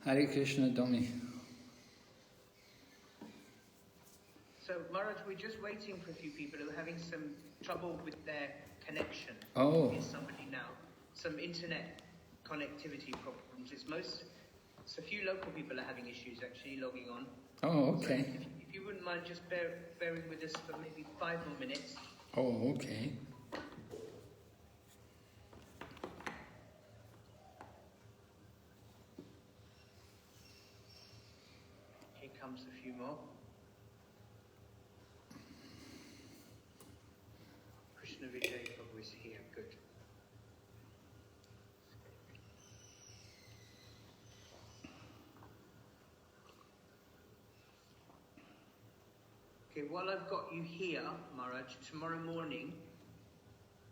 Hare Krishna, Domi. So, Maharaj, we're just waiting for a few people who are having some trouble with their connection. Oh. There's somebody now. Some internet connectivity problems. It's a few local people are having issues actually logging on. Oh, okay. So if you wouldn't mind just bearing with us for maybe 5 more minutes. Oh, okay. Here comes a few more. Krishna Vijay Prabhu is here. Good. Okay, while I've got you here, Maharaj, tomorrow morning,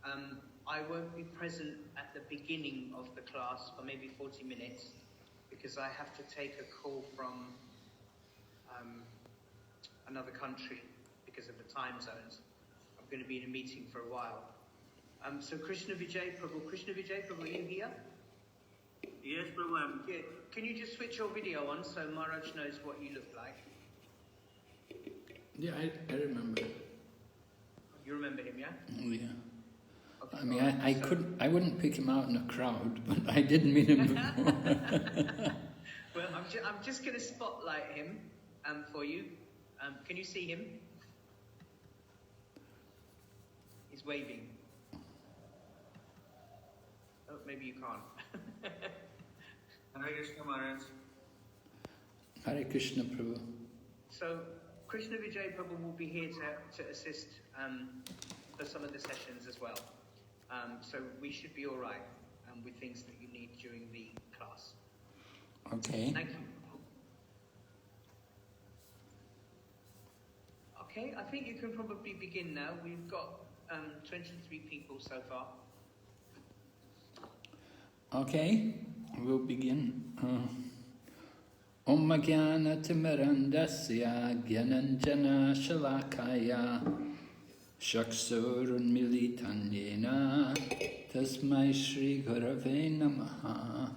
I won't be present at the beginning of the class for maybe 40 minutes because I have to take a call from another country because of the time zones. I'm going to be in a meeting for a while. So Krishna Vijay Prabhu, are you here? Yes, Prabhu, I'm here. Can you just switch your video on so Maharaj knows what you look like? Yeah, I remember. You remember him, yeah? Oh, yeah. Okay, I mean, I wouldn't pick him out in a crowd, but I did meet him before. Well, I'm just going to spotlight him for you. Can you see him? He's waving. Oh, maybe you can't. Hare Krishna Maharaj. Hare Krishna, Prabhu. So, Krishna Vijay Prabhu will be here to assist for some of the sessions as well. So we should be all right with things that you need during the class. Okay. Thank you. Okay, I think you can probably begin now. We've got 23 people so far. Okay, we'll begin. Om Jnana Timirandasya Gyananjana Shalakaya Shaksurun Militanyena Tasmai Shri Gurave Namaha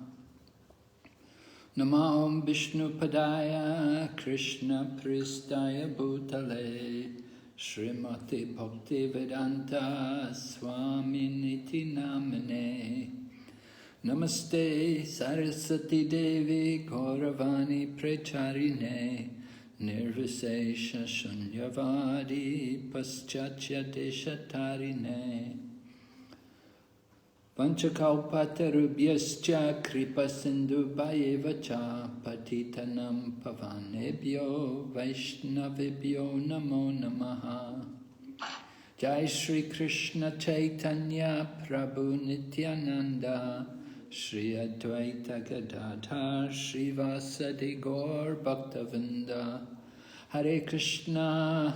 Nama Om Vishnu Padaya Krishna Pristaya Bhutale Srimati Bhakti Vedanta Swami Niti Namane Namaste Saraswati Devi Gauravani Pracharine Nirvisesha Shunyavadi Paschatya Deshatarine Panchakalpatarubhyascha Kripa Sindhu Bhayevacha Patitanam Pavanebhyo Vaishnavibhyo Namo Namaha Jai Shri Krishna Chaitanya Prabhu Nityananda Shri Advaita Gadadhar Shri Vasadi Gaur Bhaktavinda Hare Krishna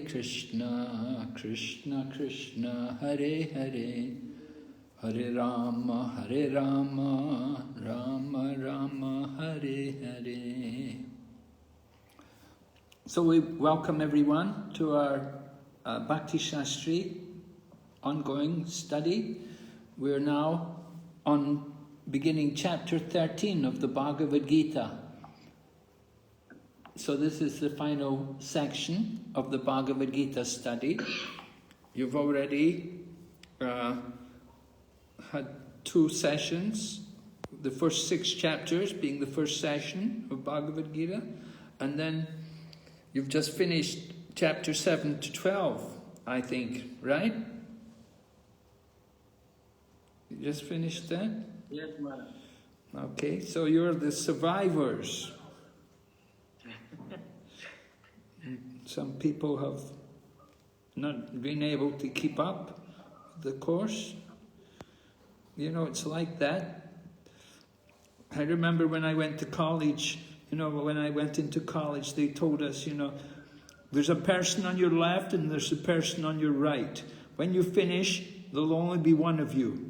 Krishna Krishna Hare Hare Hare Rama Rama Rama Hare Hare. So we welcome everyone to our Bhakti Sastri ongoing study. We're now on beginning chapter 13 of the Bhagavad Gita. So this is the final section of the Bhagavad Gita study. You've already had 2 sessions, the first 6 chapters being the first session of Bhagavad Gita, and then you've just finished chapter 7 to 12, I think, right? You just finished that? Yes, Maharaj. Okay, so you're the survivors. Some people have not been able to keep up the course. You know, it's like that. I remember when I went to college, when I went into college, they told us, there's a person on your left and there's a person on your right. When you finish, there'll only be one of you.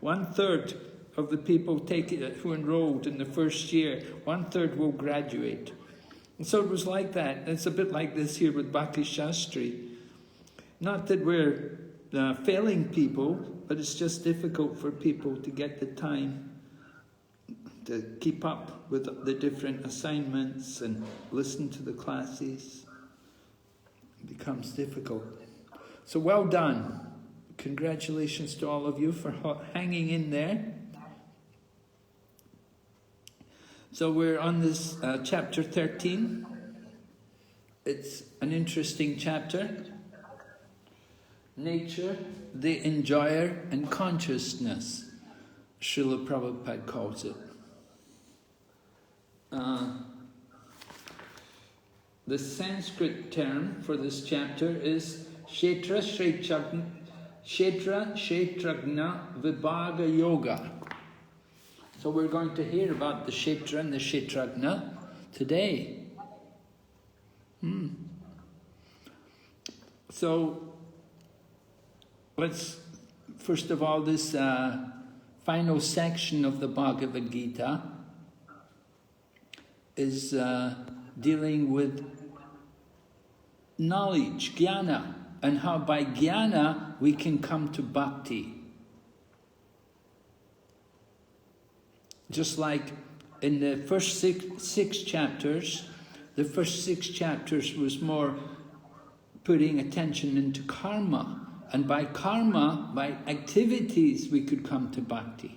1/3 of the people who enrolled in the first year, 1/3 will graduate. And so it was like that. It's a bit like this here with Bhakti Sastri. Not that we're failing people, but it's just difficult for people to get the time to keep up with the different assignments and listen to the classes. It becomes difficult. So well done. Congratulations to all of you for hanging in there. So we're on this chapter 13. It's an interesting chapter. Nature, the enjoyer, and consciousness, Srila Prabhupada calls it. The Sanskrit term for this chapter is Kshetra Kshetragna Vibhaga Yoga. So we're going to hear about the Kshetra and the Kshetragna today. So let's, first of all, this final section of the Bhagavad Gita is dealing with knowledge, jnana, and how by jnana we can come to bhakti. Just like in the first six chapters, the first 6 chapters was more putting attention into karma. And by karma, by activities, we could come to bhakti.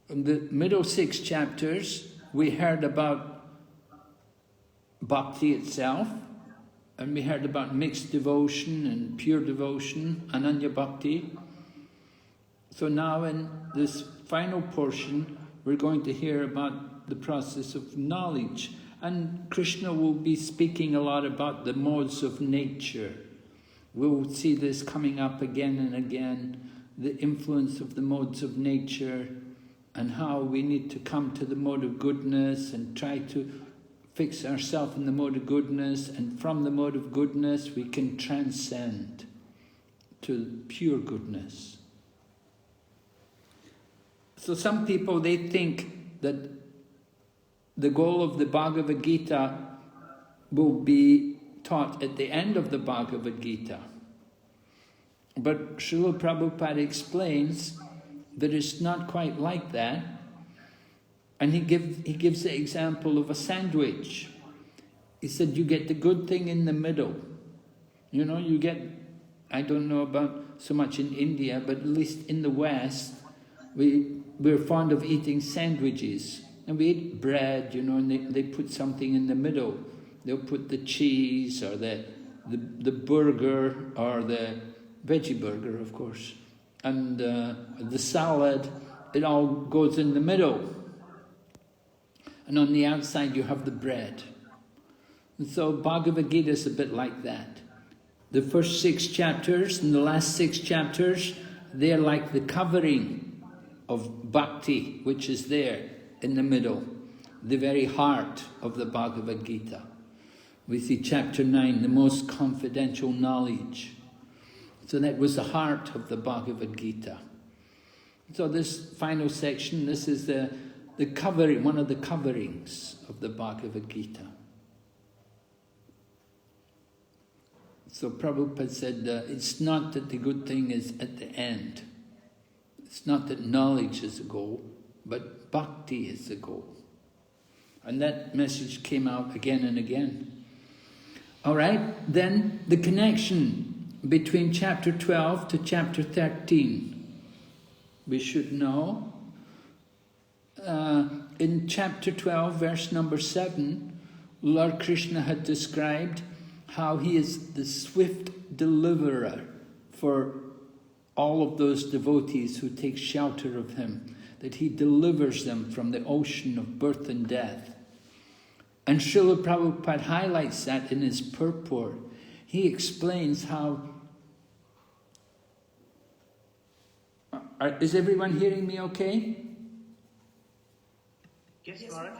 In the middle 6 chapters, we heard about bhakti itself, and we heard about mixed devotion and pure devotion, ananya bhakti. So now in this final portion, we're going to hear about the process of knowledge. And Krishna will be speaking a lot about the modes of nature. We'll see this coming up again and again, the influence of the modes of nature and how we need to come to the mode of goodness and try to fix ourselves in the mode of goodness, and from the mode of goodness we can transcend to pure goodness. So some people, they think that the goal of the Bhagavad Gita will be taught at the end of the Bhagavad Gita. But Srila Prabhupada explains that it's not quite like that. And he gives the example of a sandwich. He said, you get the good thing in the middle. You know, you get, I don't know about so much in India, but at least in the West, we're fond of eating sandwiches. And we eat bread, you know, and they put something in the middle. They'll put the cheese or the burger or the veggie burger, of course. And the salad, it all goes in the middle. And on the outside you have the bread. And so Bhagavad Gita is a bit like that. The first 6 chapters and the last 6 chapters, they're like the covering of bhakti, which is there in the middle, the very heart of the Bhagavad Gita. We see chapter 9, the most confidential knowledge. So that was the heart of the Bhagavad Gita. So this final section, this is the covering, one of the coverings of the Bhagavad Gita. So Prabhupada said, it's not that the good thing is at the end. It's not that knowledge is the goal, but bhakti is the goal. And that message came out again and again. All right, then the connection between chapter 12 to chapter 13. We should know. In chapter 12, verse number 7, Lord Krishna had described how he is the swift deliverer for all of those devotees who take shelter of him, that he delivers them from the ocean of birth and death. And Srila Prabhupada highlights that in his purport. He explains how... Is everyone hearing me okay? Yes, Maharaj.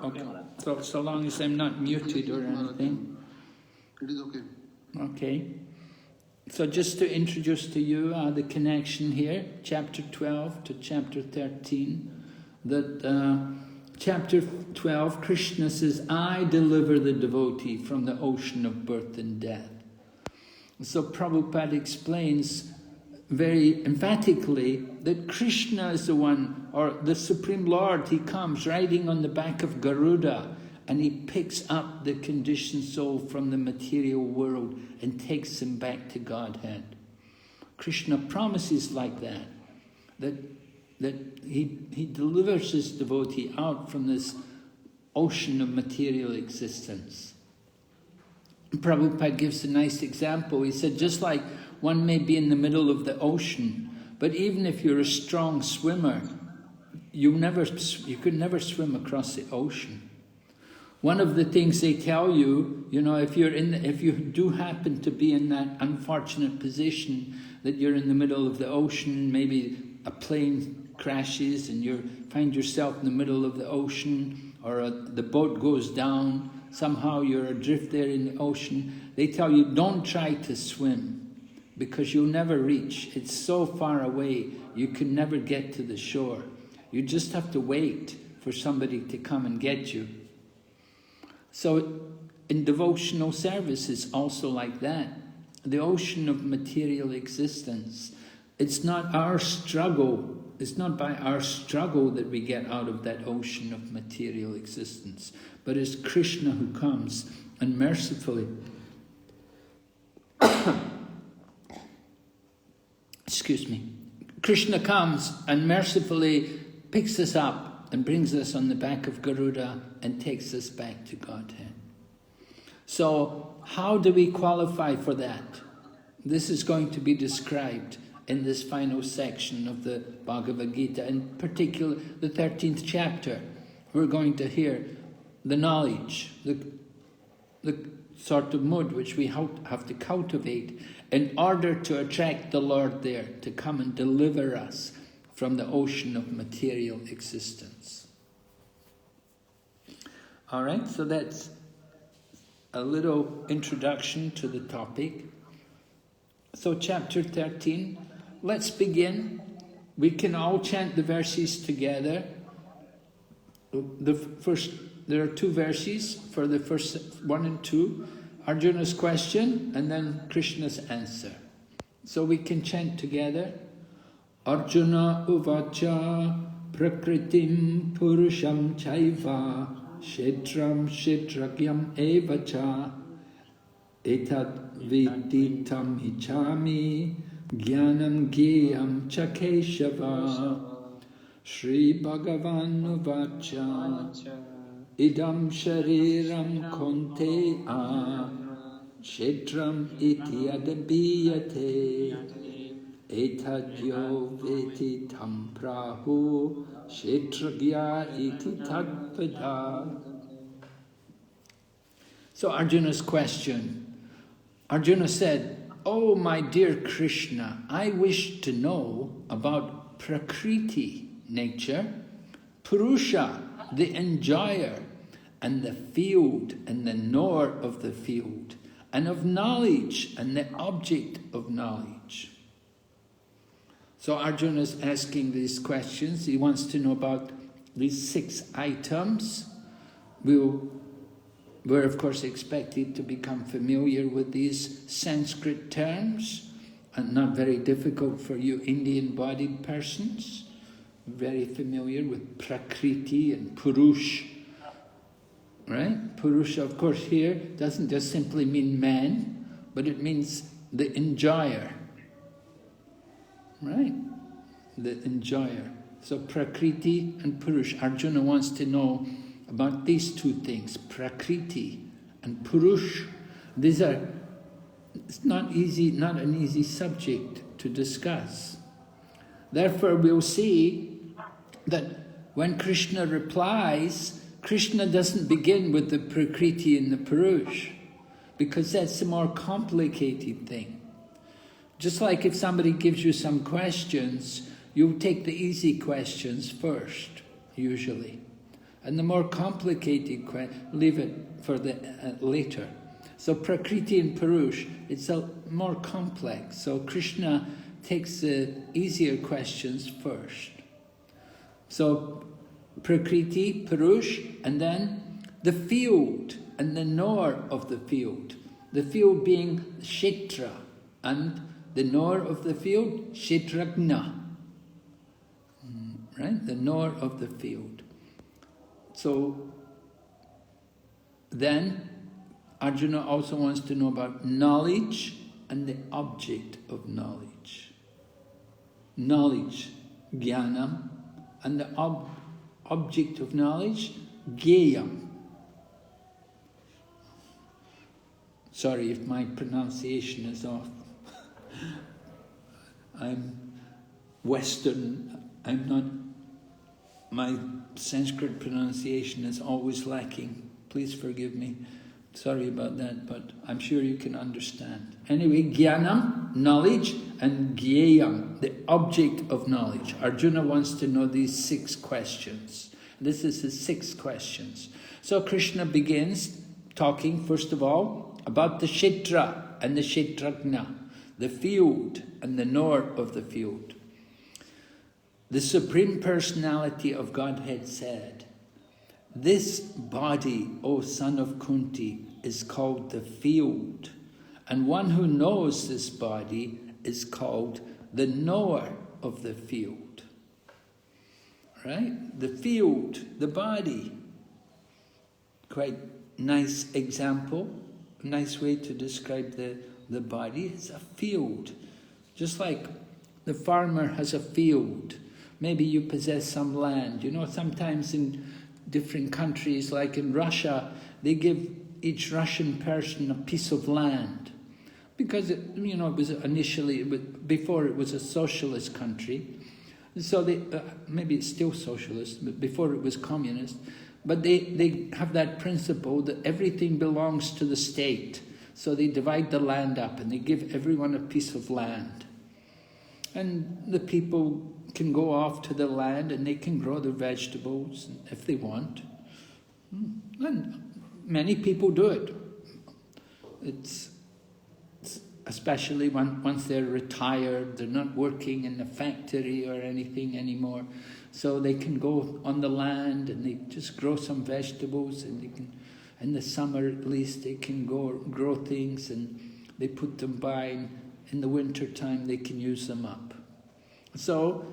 Okay, so long as I'm not muted or anything. It is okay. Okay. So just to introduce to you the connection here, chapter 12 to chapter 13, that chapter 12, Krishna says, I deliver the devotee from the ocean of birth and death. So Prabhupada explains very emphatically that Krishna is the one, or the Supreme Lord, he comes riding on the back of Garuda and he picks up the conditioned soul from the material world and takes him back to Godhead. Krishna promises like that he delivers his devotee out from this ocean of material existence. Prabhupada gives a nice example. He said, just like one may be in the middle of the ocean, but even if you're a strong swimmer, you could never swim across the ocean. One of the things they tell you, if you do happen to be in that unfortunate position that you're in the middle of the ocean, maybe a plane crashes and you find yourself in the middle of the ocean, or the boat goes down, somehow you're adrift there in the ocean, they tell you don't try to swim because you'll never reach. It's so far away, you can never get to the shore. You just have to wait for somebody to come and get you. So in devotional service it's also like that. The ocean of material existence, it's not our struggle, it's not by our struggle that we get out of that ocean of material existence, but it's Krishna who comes and mercifully Krishna comes and mercifully picks us up and brings us on the back of Garuda and takes us back to Godhead. So how do we qualify for that? This is going to be described in this final section of the Bhagavad Gita, in particular the 13th chapter. We're going to hear the knowledge, the sort of mood which we have to cultivate in order to attract the Lord there, to come and deliver us from the ocean of material existence. All right, so that's a little introduction to the topic. So chapter 13, let's begin. We can all chant the verses together. There are 2 verses for the first 1 and 2. Arjuna's question and then Krishna's answer. So we can chant together. Arjuna uvacha prakritim purusham chaiva shetram shetrakyam evacha etat viditam ichami jnanam gyam chakeshava Shri Bhagavan uvacha idam shariram konte'a shetram iti adabiyate etadyo veti tam prahu shetragya iti tadvada. So Arjuna's question. Arjuna said, "Oh my dear Krishna, I wish to know about Prakriti, nature, Purusha, the enjoyer, and the field and the knower of the field, and of knowledge and the object of knowledge." So Arjuna is asking these questions. He wants to know about these 6 items. We're of course expected to become familiar with these Sanskrit terms, and not very difficult for you Indian-bodied persons. Very familiar with Prakriti and Purush. Right? Purusha, of course, here doesn't just simply mean man, but it means the enjoyer. Right? The enjoyer. So Prakriti and Purush. Arjuna wants to know about these 2 things, Prakriti and Purush. It's not an easy subject to discuss. Therefore, we'll see that when Krishna replies, Krishna doesn't begin with the Prakriti and the Purush, because that's a more complicated thing. Just like if somebody gives you some questions, you'll take the easy questions first, usually. And the more complicated leave it for the later. So Prakriti and Purush, it's more complex. So Krishna takes the easier questions first. So Prakriti, Purush, and then the field and the knower of the field. The field being Kshetra, and The knower of the field, Kshetrajna. Right? The knower of the field. So, then, Arjuna also wants to know about knowledge and the object of knowledge. Knowledge, jnanam, and the object of knowledge, jneyam. Sorry if my pronunciation is off. I'm Western, I'm not, my Sanskrit pronunciation is always lacking. Please forgive me. Sorry about that, but I'm sure you can understand. Anyway, jnanam, knowledge, and jneyam, the object of knowledge. Arjuna wants to know these 6 questions. This is the 6 questions. So Krishna begins talking, first of all, about the Kshetra and the Kshetrajna, the field and the knower of the field. The Supreme Personality of Godhead said, "This body, O son of Kunti, is called the field, and one who knows this body is called the knower of the field." Right? The field, the body. Quite nice example, nice way to describe the body. It's a field. Just like the farmer has a field. Maybe you possess some land. You know, sometimes in different countries, like in Russia, they give each Russian person a piece of land. Because, it was initially, before it was a socialist country. So they, maybe it's still socialist, but before it was communist. But they have that principle that everything belongs to the state. So they divide the land up and they give everyone a piece of land. And the people can go off to the land and they can grow their vegetables if they want. And many people do it. It's especially once they're retired, they're not working in the factory or anything anymore. So they can go on the land and they just grow some vegetables, and they can, in the summer at least, they can grow things and they put them by, and in the winter time they can use them up. So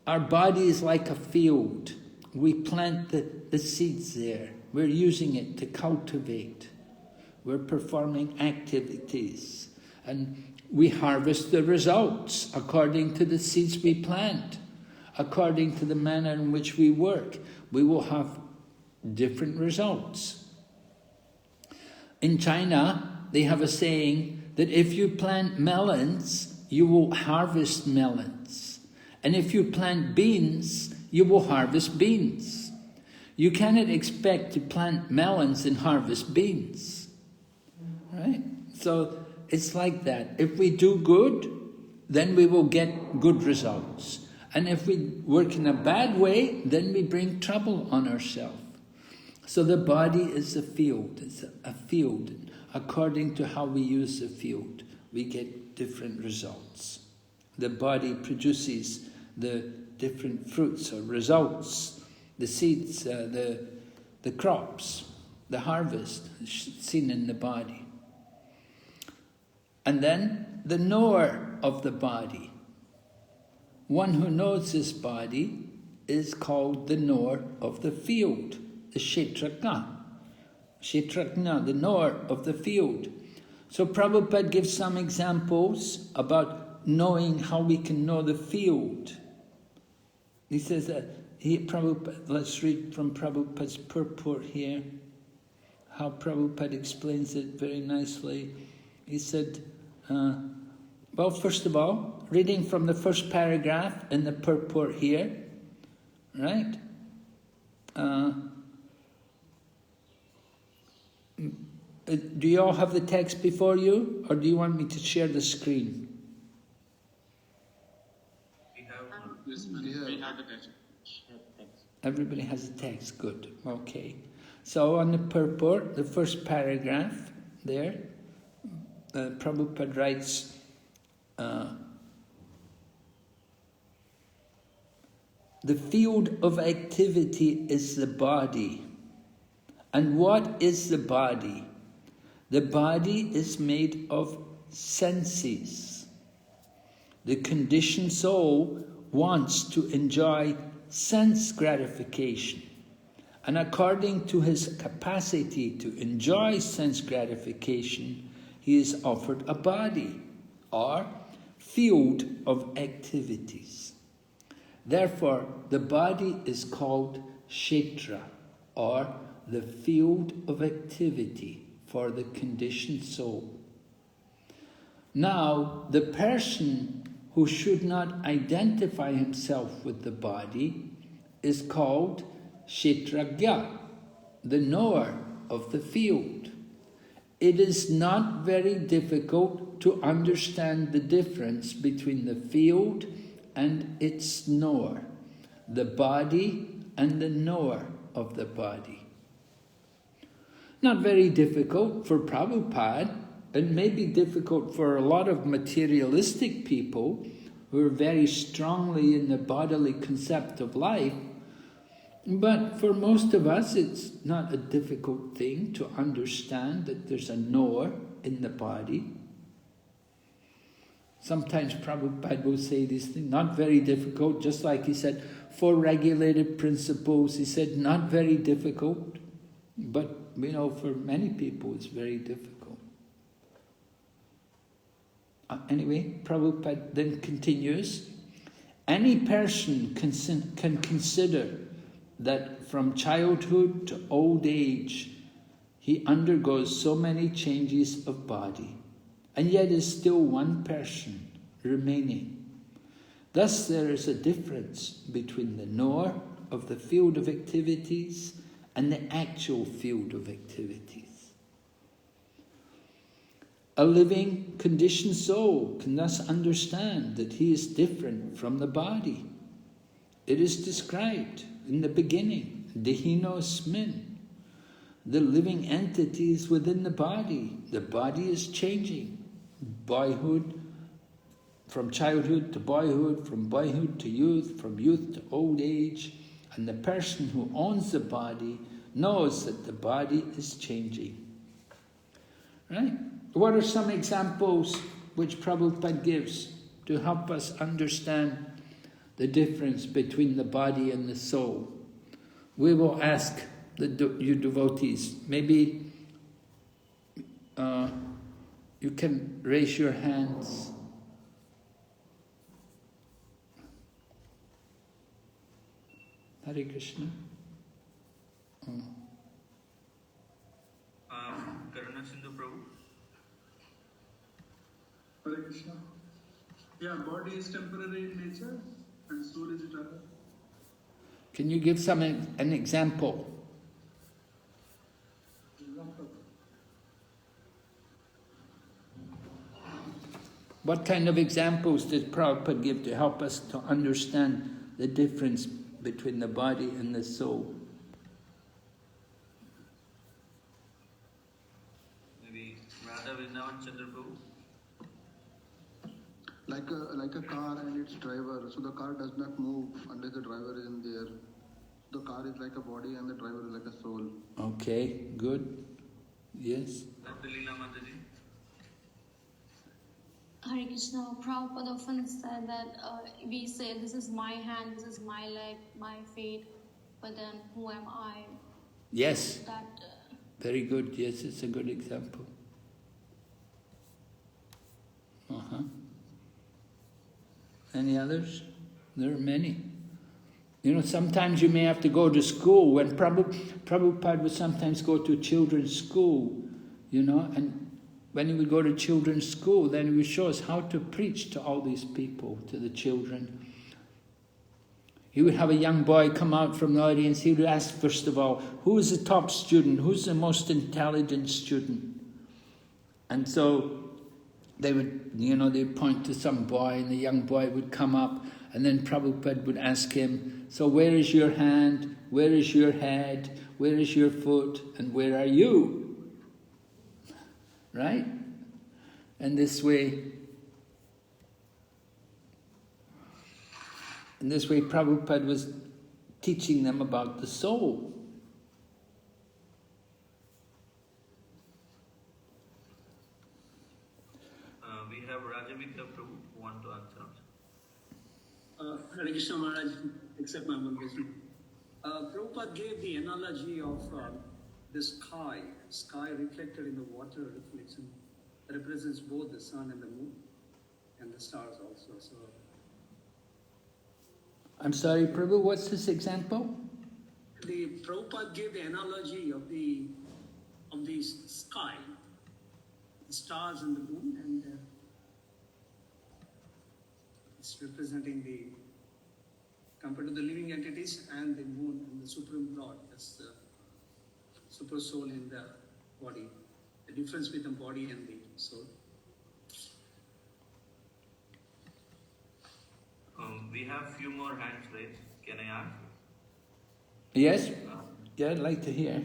our body is like a field. We plant the seeds there. We're using it to cultivate. We're performing activities. And we harvest the results according to the seeds we plant. According to the manner in which we work, we will have different results. In China, they have a saying that if you plant melons, you will harvest melons. And if you plant beans, you will harvest beans. You cannot expect to plant melons and harvest beans. Right? So it's like that. If we do good, then we will get good results. And if we work in a bad way, then we bring trouble on ourselves. So the body is a field. It's a field. According to how we use the field, we get different results. The body produces the different fruits or results, the seeds, the crops, the harvest seen in the body. And then the knower of the body. One who knows this body is called the knower of the field, the Kshetrajna. Kshetrajna, the knower of the field. So Prabhupada gives some examples about knowing how we can know the field. He says that, let's read from Prabhupada's purport here, how Prabhupada explains it very nicely. He said, well, first of all, reading from the first paragraph in the purport here, right? Do you all have the text before you, or do you want me to share the screen? We have the text. Everybody has the text, good, okay. So on the purport, the first paragraph there, Prabhupada writes, the field of activity is the body. And what is the body? The body is made of senses. The conditioned soul wants to enjoy sense gratification. And according to his capacity to enjoy sense gratification, he is offered a body or field of activities. Therefore, the body is called kshetra, or the field of activity for the conditioned soul. Now, the person who should not identify himself with the body is called kshetragya, the knower of the field. It is not very difficult to understand the difference between the field and its knower, the body and the knower of the body. Not very difficult for Prabhupada. It may be difficult for a lot of materialistic people who are very strongly in the bodily concept of life, but for most of us it's not a difficult thing to understand that there's a knower in the body. Sometimes Prabhupada will say these things, not very difficult, just like he said, 4 regulated principles, he said not very difficult, but for many people it's very difficult. Anyway, Prabhupada then continues, any person can consider that from childhood to old age, he undergoes so many changes of body, and yet is still one person remaining. Thus there is a difference between the knower of the field of activities and the actual field of activities. A living, conditioned soul can thus understand that he is different from the body. It is described in the beginning, Dehinosmin. The living entity is within the body. The body is changing. Boyhood, from childhood to boyhood, from boyhood to youth, from youth to old age. And the person who owns the body knows that the body is changing. Right? What are some examples which Prabhupada gives to help us understand the difference between the body and the soul? We will ask you devotees, maybe you can raise your hands. Hare Krishna. Karuna Sindhu Prabhu. Hare Krishna. Yeah, body is temporary in nature and soul is eternal. Can you give an example? What kind of examples does Prabhupada give to help us to understand the difference between the body and the soul? Maybe Radha Vrindavan Chandra Prabhu. Like a car and its driver, so the car does not move unless the driver is in there. The car is like a body and the driver is like a soul. Okay, good. Yes? Leela Mataji. Hare Krishna, Prabhupada often said that we say this is my hand, this is my leg, my feet, but then who am I? Yes. That Very good. Yes, it's a good example. Any others? There are many. Sometimes you may have to go to school. When Prabhupada would sometimes go to children's school, and when he would go to children's school, then he would show us how to preach to all these people, to the children. He would have a young boy come out from the audience. He would ask, first of all, who is the top student? Who's the most intelligent student? And so they would, they'd point to some boy, and the young boy would come up, and then Prabhupada would ask him, so where is your hand? Where is your head? Where is your foot? And where are you? Right? And this way Prabhupada was teaching them about the soul. We have Rajavita Prabhu who want to answer also. Hare Krishna Maharaj, accept my one question. Prabhupada gave the analogy of the sky. Sky reflected in the water reflection represents both the sun and the moon and the stars also. So, I'm sorry, Prabhu, what's this example? the Prabhupada gave the analogy of the sky, the stars and the moon, and it's representing the compared to the living entities and the moon and the Supreme Lord, that's the super soul in the body. The difference between the body and the soul. We have few more hands raised. Can I ask? Yes? Yeah, I'd like to hear.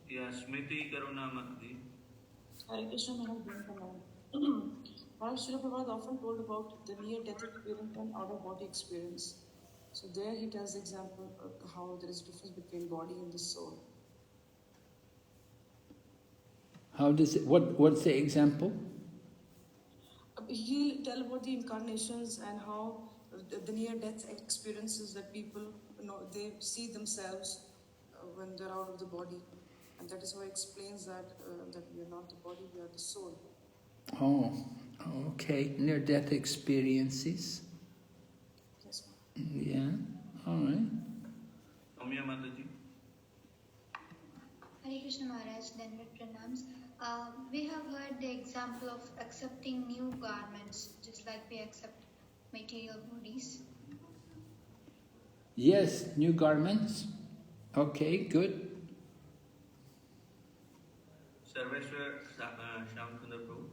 Yeah, Smriti Karuna Mati. Hare Krishna Maharaj. Maharaj Srila Prabhupada often told about the near-death experience and out-of-body experience. So there he tells the example of how there is a difference between body and the soul. How does it, what's the example? He'll tell about the incarnations and how the near-death experiences that people, they see themselves when they're out of the body. And that is why he explains that we are not the body, we are the soul. Oh, okay. Near-death experiences. Yes, Yeah, all right. Ramya Mataji. Hare Krishna Maharaj, Dandavad Pranams. We have heard the example of accepting new garments, just like we accept material bodies. Yes, new garments. Okay, good. Sarveshwar Shyamsundar Prabhu.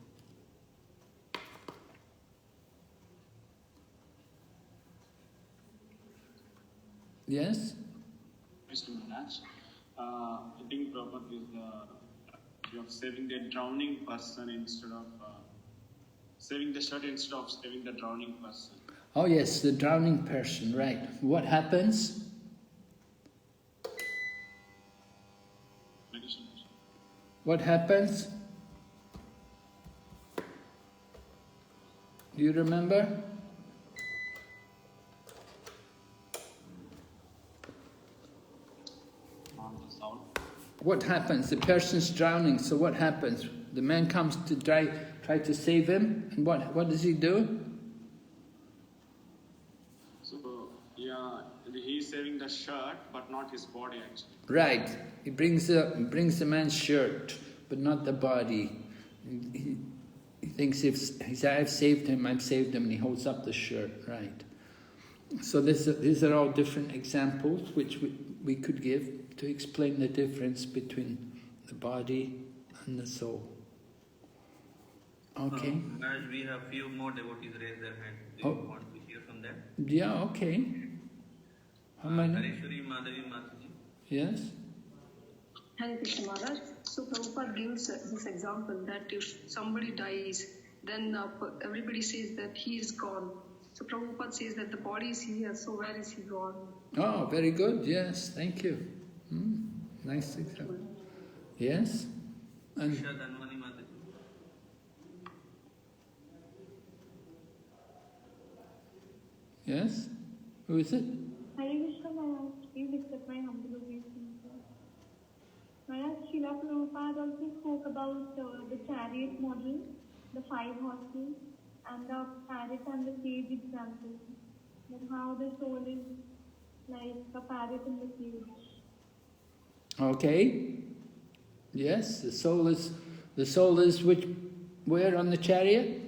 Yes? Mr. Maharaj, I think Prabhupada is you of saving the drowning person instead of saving the shirt instead of saving the drowning person. Oh yes, the drowning person, right. What happens? What happens? Do you remember? What happens? The person's drowning, so what happens? The man comes to try to save him, and what does he do? So, yeah, he's saving the shirt, but not his body actually. Right. He brings the man's shirt, but not the body. He thinks I've saved him, and he holds up the shirt, right. So these are all different examples which we could give to explain the difference between the body and the soul. Okay. As we have few more devotees raise their hand. Do you want to hear from them? Yeah, okay. How many? Harishwari Madhavi Mataji. Yes? Hare Krishna Maharaj. So Prabhupada gives this example that if somebody dies, then everybody says that he is gone. So Prabhupada says that the body is here, so where is he gone? Oh, very good. Yes, thank you. Nice example. Yes? And yes? Who is it? Hare Krishna Maharaj, please accept my humble obeisance. Maharaj, Srila Prabhupada also spoke about the chariot model, the 5 horses, and the parrot and the cage example. That how the soul is like a parrot in the cage. Okay. Yes, the soul is where on the chariot?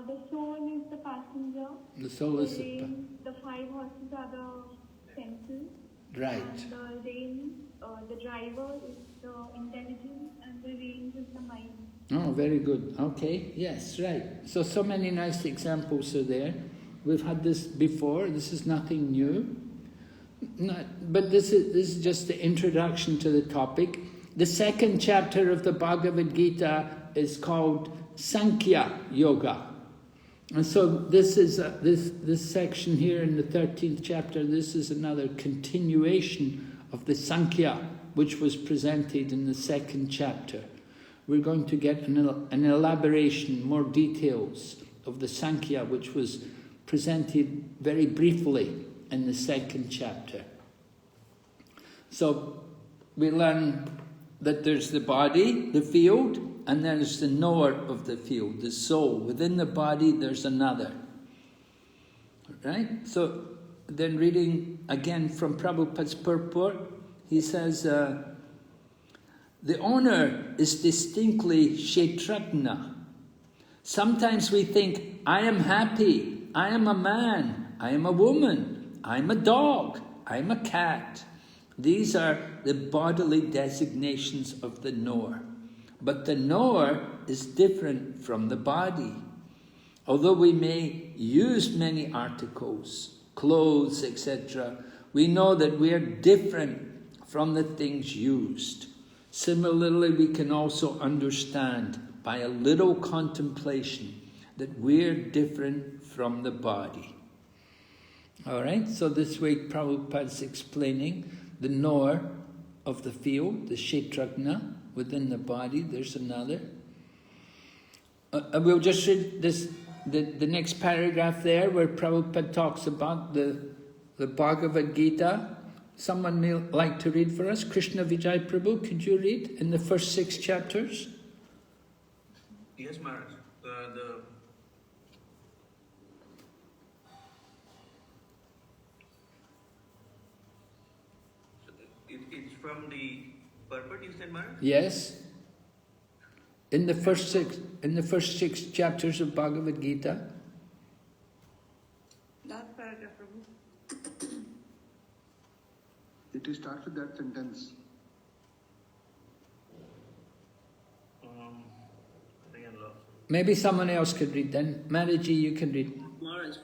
The soul is the passenger. The soul is the 5 horses are the senses. Right. And the rein, the driver is the intelligence, and the reins is the mind. Oh, very good. Okay, yes, right. So many nice examples are there. We've had this before. This is nothing new. But this is just the introduction to the topic. The second chapter of the Bhagavad Gita is called Sankhya Yoga. And so this is this section here in the 13th chapter, this is another continuation of the Sankhya, which was presented in the second chapter. We're going to get an elaboration, more details of the Sankhya, which was presented very briefly in the second chapter. So we learn that there's the body, the field, and there's the knower of the field, the soul. Within the body there's another. Right? So then reading again from Prabhupada's purport, he says, the owner is distinctly Kshetrajna. Sometimes we think, I am happy, I am a man, I am a woman, I am a dog, I am a cat. These are the bodily designations of the knower. But the knower is different from the body. Although we may use many articles, clothes, etc., we know that we are different from the things used. Similarly, we can also understand by a little contemplation that we're different from the body. Alright, so this way Prabhupada's explaining the knower of the field, the Kshetrajna. Within the body there's another. We'll just read this, the next paragraph there where Prabhupada talks about the Bhagavad Gita. Someone may like to read for us. Krishna Vijay Prabhu, could you read in the first 6 chapters? Yes, Maharaj. It's from the purport you said, Maharaj? Yes. In the first six chapters of Bhagavad Gita. That paragraph, Prabhu. It starts with that sentence. I think I lost. Maybe someone else could read then. Maraji, you can read. Maharaj,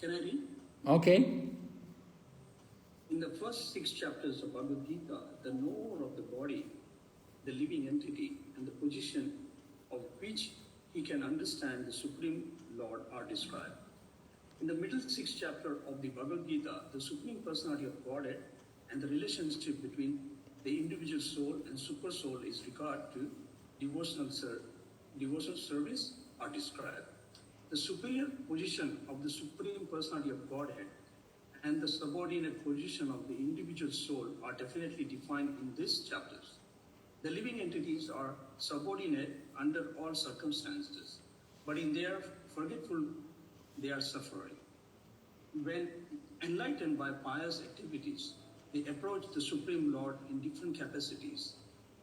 can I read? Okay. In the first 6 chapters of Bhagavad Gita, the knower of the body, the living entity, and the position of which he can understand the Supreme Lord are described. In the middle 6th chapter of the Bhagavad Gita, the Supreme Personality of Godhead and the relationship between the individual soul and super soul is regard to devotional service are described. The superior position of the Supreme Personality of Godhead and the subordinate position of the individual soul are definitely defined in these chapters. The living entities are subordinate under all circumstances, but in their forgetful, they are suffering. When enlightened by pious activities, they approach the Supreme Lord in different capacities.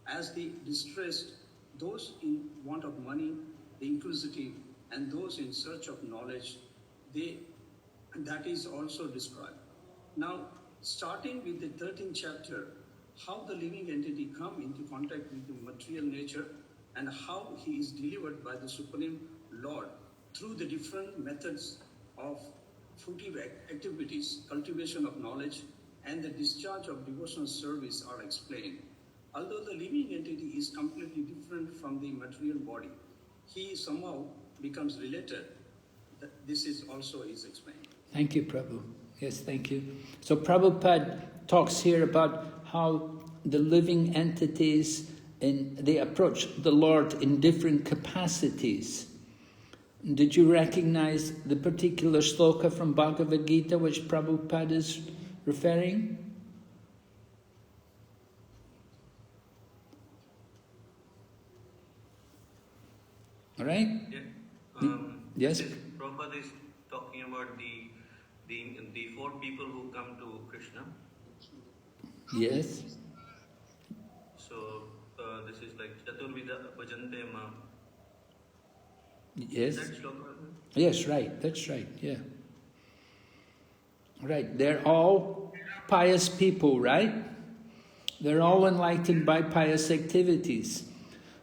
As the distressed, those in want of money, the inquisitive, and those in search of knowledge, that is also described. Now, starting with the 13th chapter, how the living entity come into contact with the material nature and how he is delivered by the Supreme Lord through the different methods of fruitive activities, cultivation of knowledge, and the discharge of devotional service are explained. Although the living entity is completely different from the material body, he somehow becomes related. This is also explained. Thank you, Prabhu. Yes, thank you. So Prabhupada talks here about how the living entities, they approach the Lord in different capacities. Did you recognize the particular sloka from Bhagavad Gita which Prabhupada is referring? All right? Yeah. Yes? Prabhupada is talking about the 4 people who come to Krishna. Yes. So this is like Chaturvida Bhajante Ma. Yes. That shloka? Yes, right. That's right. Yeah. Right. They're all pious people, right? They're all enlightened by pious activities.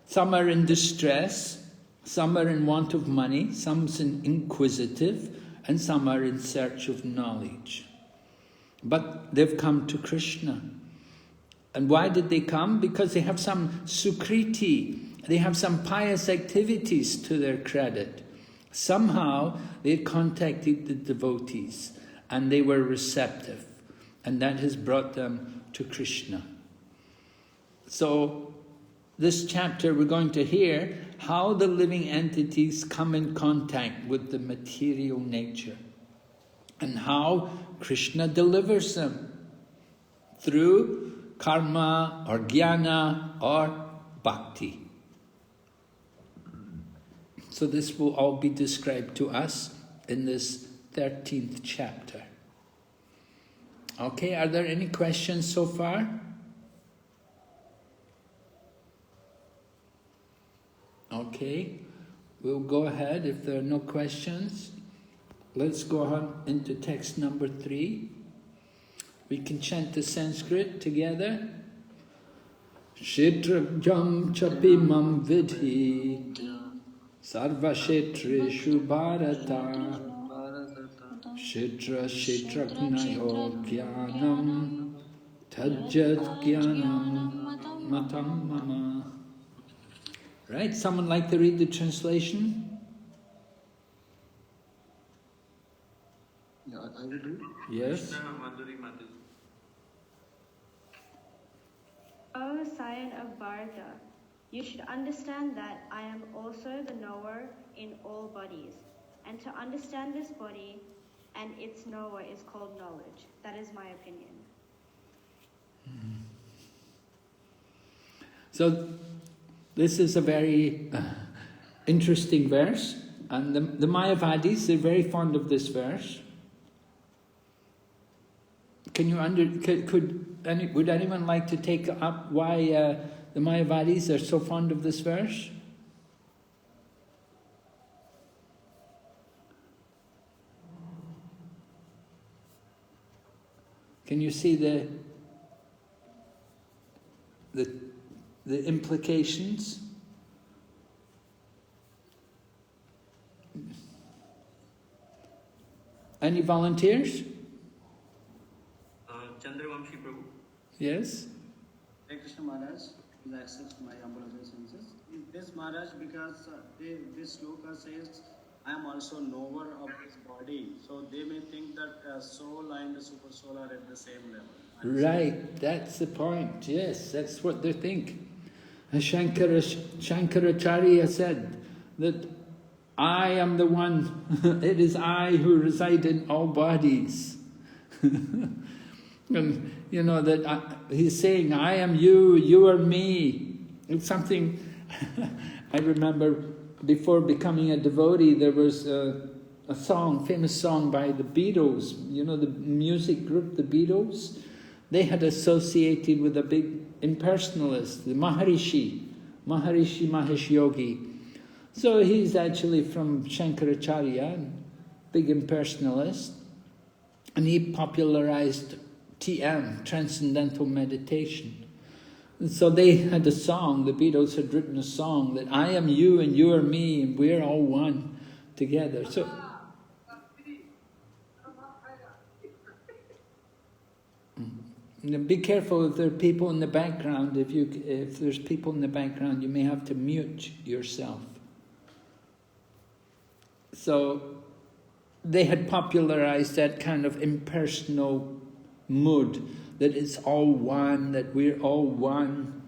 Some are in distress, some are in want of money, some's inquisitive, and some are in search of knowledge. But they've come to Krishna. And why did they come? Because they have some sukriti, they have some pious activities to their credit. Somehow they contacted the devotees and they were receptive, and that has brought them to Krishna. So this chapter we're going to hear how the living entities come in contact with the material nature and how Krishna delivers them through karma or jnana or bhakti. So this will all be described to us in this 13th chapter. Okay, are there any questions so far? Okay, we'll go ahead if there are no questions. Let's go on into text number 3. We can chant the Sanskrit together. Kshetrajam chapimam vidhi sarva kshetreshu bharata kshetra kshetraknayo jnanam tajjat jnanam matam mama. Right, someone like to read the translation? Yeah, I will read. Yes. O scion of Bharata, you should understand that I am also the knower in all bodies, and to understand this body and its knower is called knowledge. That is my opinion. So this is a very interesting verse, and the Mayavadis, they're very fond of this verse. Can you would anyone like to take up why the Mayavadis are so fond of this verse? Can you see the implications? Any volunteers? Chandravamshi Prabhu. Yes? Hey Krishna Maharaj, please accept my humble obeisances. This Maharaj, because this sloka says, I am also knower of this body. So they may think that soul and the super soul are at the same level. Right, that's the point. Yes, that's what they think. Shankaracharya said that I am the one, it is I who reside in all bodies. And you know that he's saying, I am you, you are me. It's something, I remember before becoming a devotee, there was a song, famous song by the Beatles, you know the music group, the Beatles? They had associated with a big impersonalist, the Maharishi Mahesh Yogi. So he's actually from Shankaracharya, big impersonalist, and he popularized TM, Transcendental Meditation. And so they had a song, the Beatles had written a song that I am you and you are me and we're all one together. So be careful if there are people in the background. If there's people in the background, you may have to mute yourself. So they had popularized that kind of impersonal mood, that it's all one, that we're all one.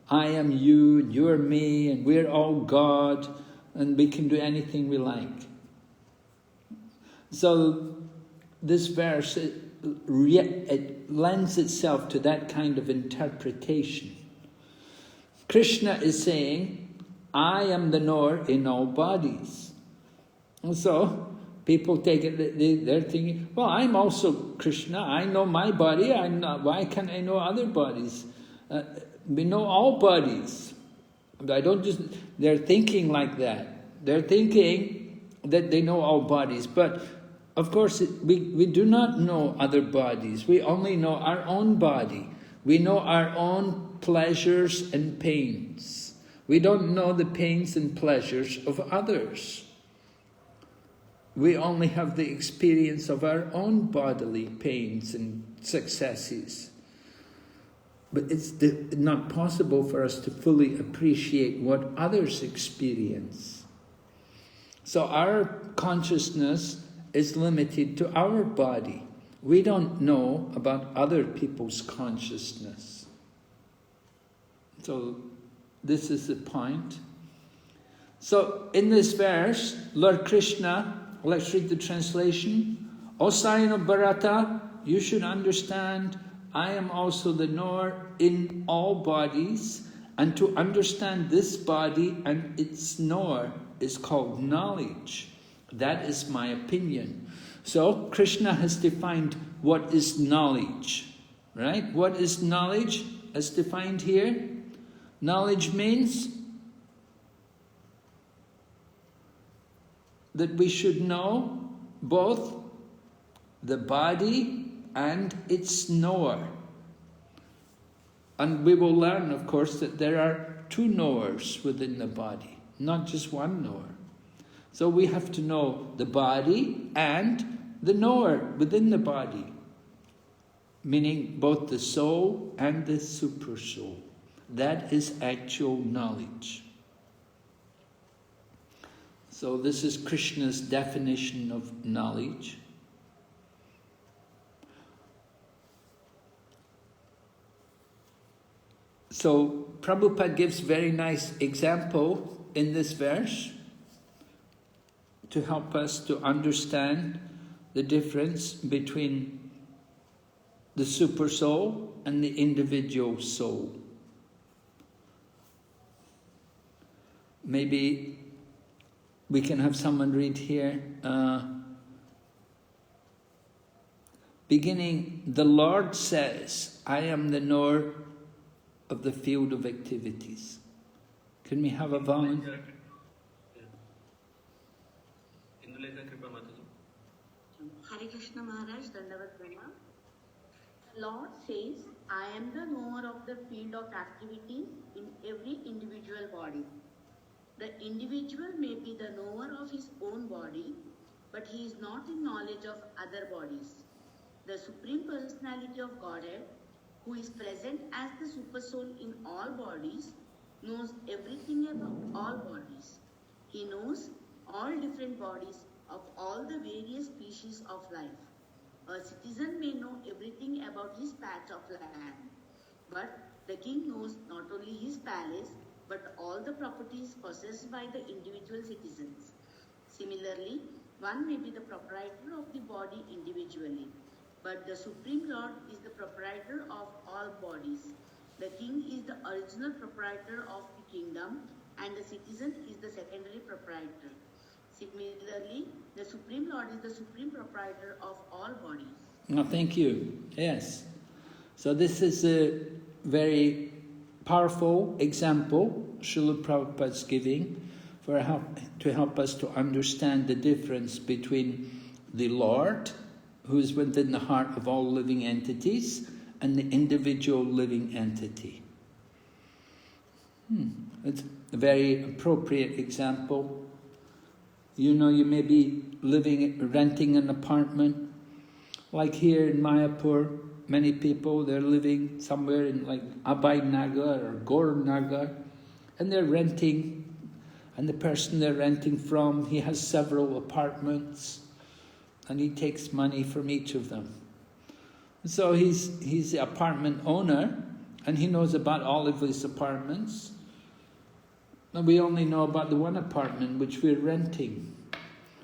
I am you, and you're me, and we're all God, and we can do anything we like. So this verse, it lends itself to that kind of interpretation. Krishna is saying, I am the knower in all bodies. And so people take it, they're thinking, well, I'm also Krishna, I know my body, why can't I know other bodies? We know all bodies. They're thinking like that. They're thinking that they know all bodies, but of course we do not know other bodies. We only know our own body. We know our own pleasures and pains. We don't know the pains and pleasures of others. We only have the experience of our own bodily pains and successes. But it's not possible for us to fully appreciate what others experience. So our consciousness is limited to our body. We don't know about other people's consciousness. So this is the point. So in this verse, Lord Krishna, let's read the translation. O Sayana Bharata, you should understand, I am also the knower in all bodies, and to understand this body and its knower is called knowledge. That is my opinion. So Krishna has defined what is knowledge, right? What is knowledge as defined here? Knowledge means that we should know both the body and its knower. And we will learn, of course, that there are two knowers within the body, not just one knower. So we have to know the body and the knower within the body, meaning both the soul and the super soul. That is actual knowledge. So this is Krishna's definition of knowledge. So Prabhupada gives very nice example in this verse to help us to understand the difference between the super soul and the individual soul. Maybe we can have someone read here. Beginning, the Lord says, I am the knower of the field of activities. Can we have a volunteer? Hare Krishna Maharaj, Dandavat Pranam. The Lord says, I am the knower of the field of activities in every individual body. The individual may be the knower of his own body, but he is not in knowledge of other bodies. The Supreme Personality of Godhead, who is present as the Super Soul in all bodies, knows everything about all bodies. He knows all different bodies of all the various species of life. A citizen may know everything about his patch of land, but the king knows not only his palace, but all the properties possessed by the individual citizens. Similarly, one may be the proprietor of the body individually, but the Supreme Lord is the proprietor of all bodies. The king is the original proprietor of the kingdom, and the citizen is the secondary proprietor. Similarly, the Supreme Lord is the supreme proprietor of all bodies. Oh, thank you. Yes. So this is a very powerful example Srila Prabhupada's giving to help us to understand the difference between the Lord, who is within the heart of all living entities, and the individual living entity. It's a very appropriate example. You know, you may be renting an apartment, like here in Mayapur. Many people, they're living somewhere in like Abhay Nagar or Gaur Nagar, and they're renting, and the person they're renting from, he has several apartments, and he takes money from each of them. So he's the apartment owner, and he knows about all of his apartments, and we only know about the one apartment which we're renting.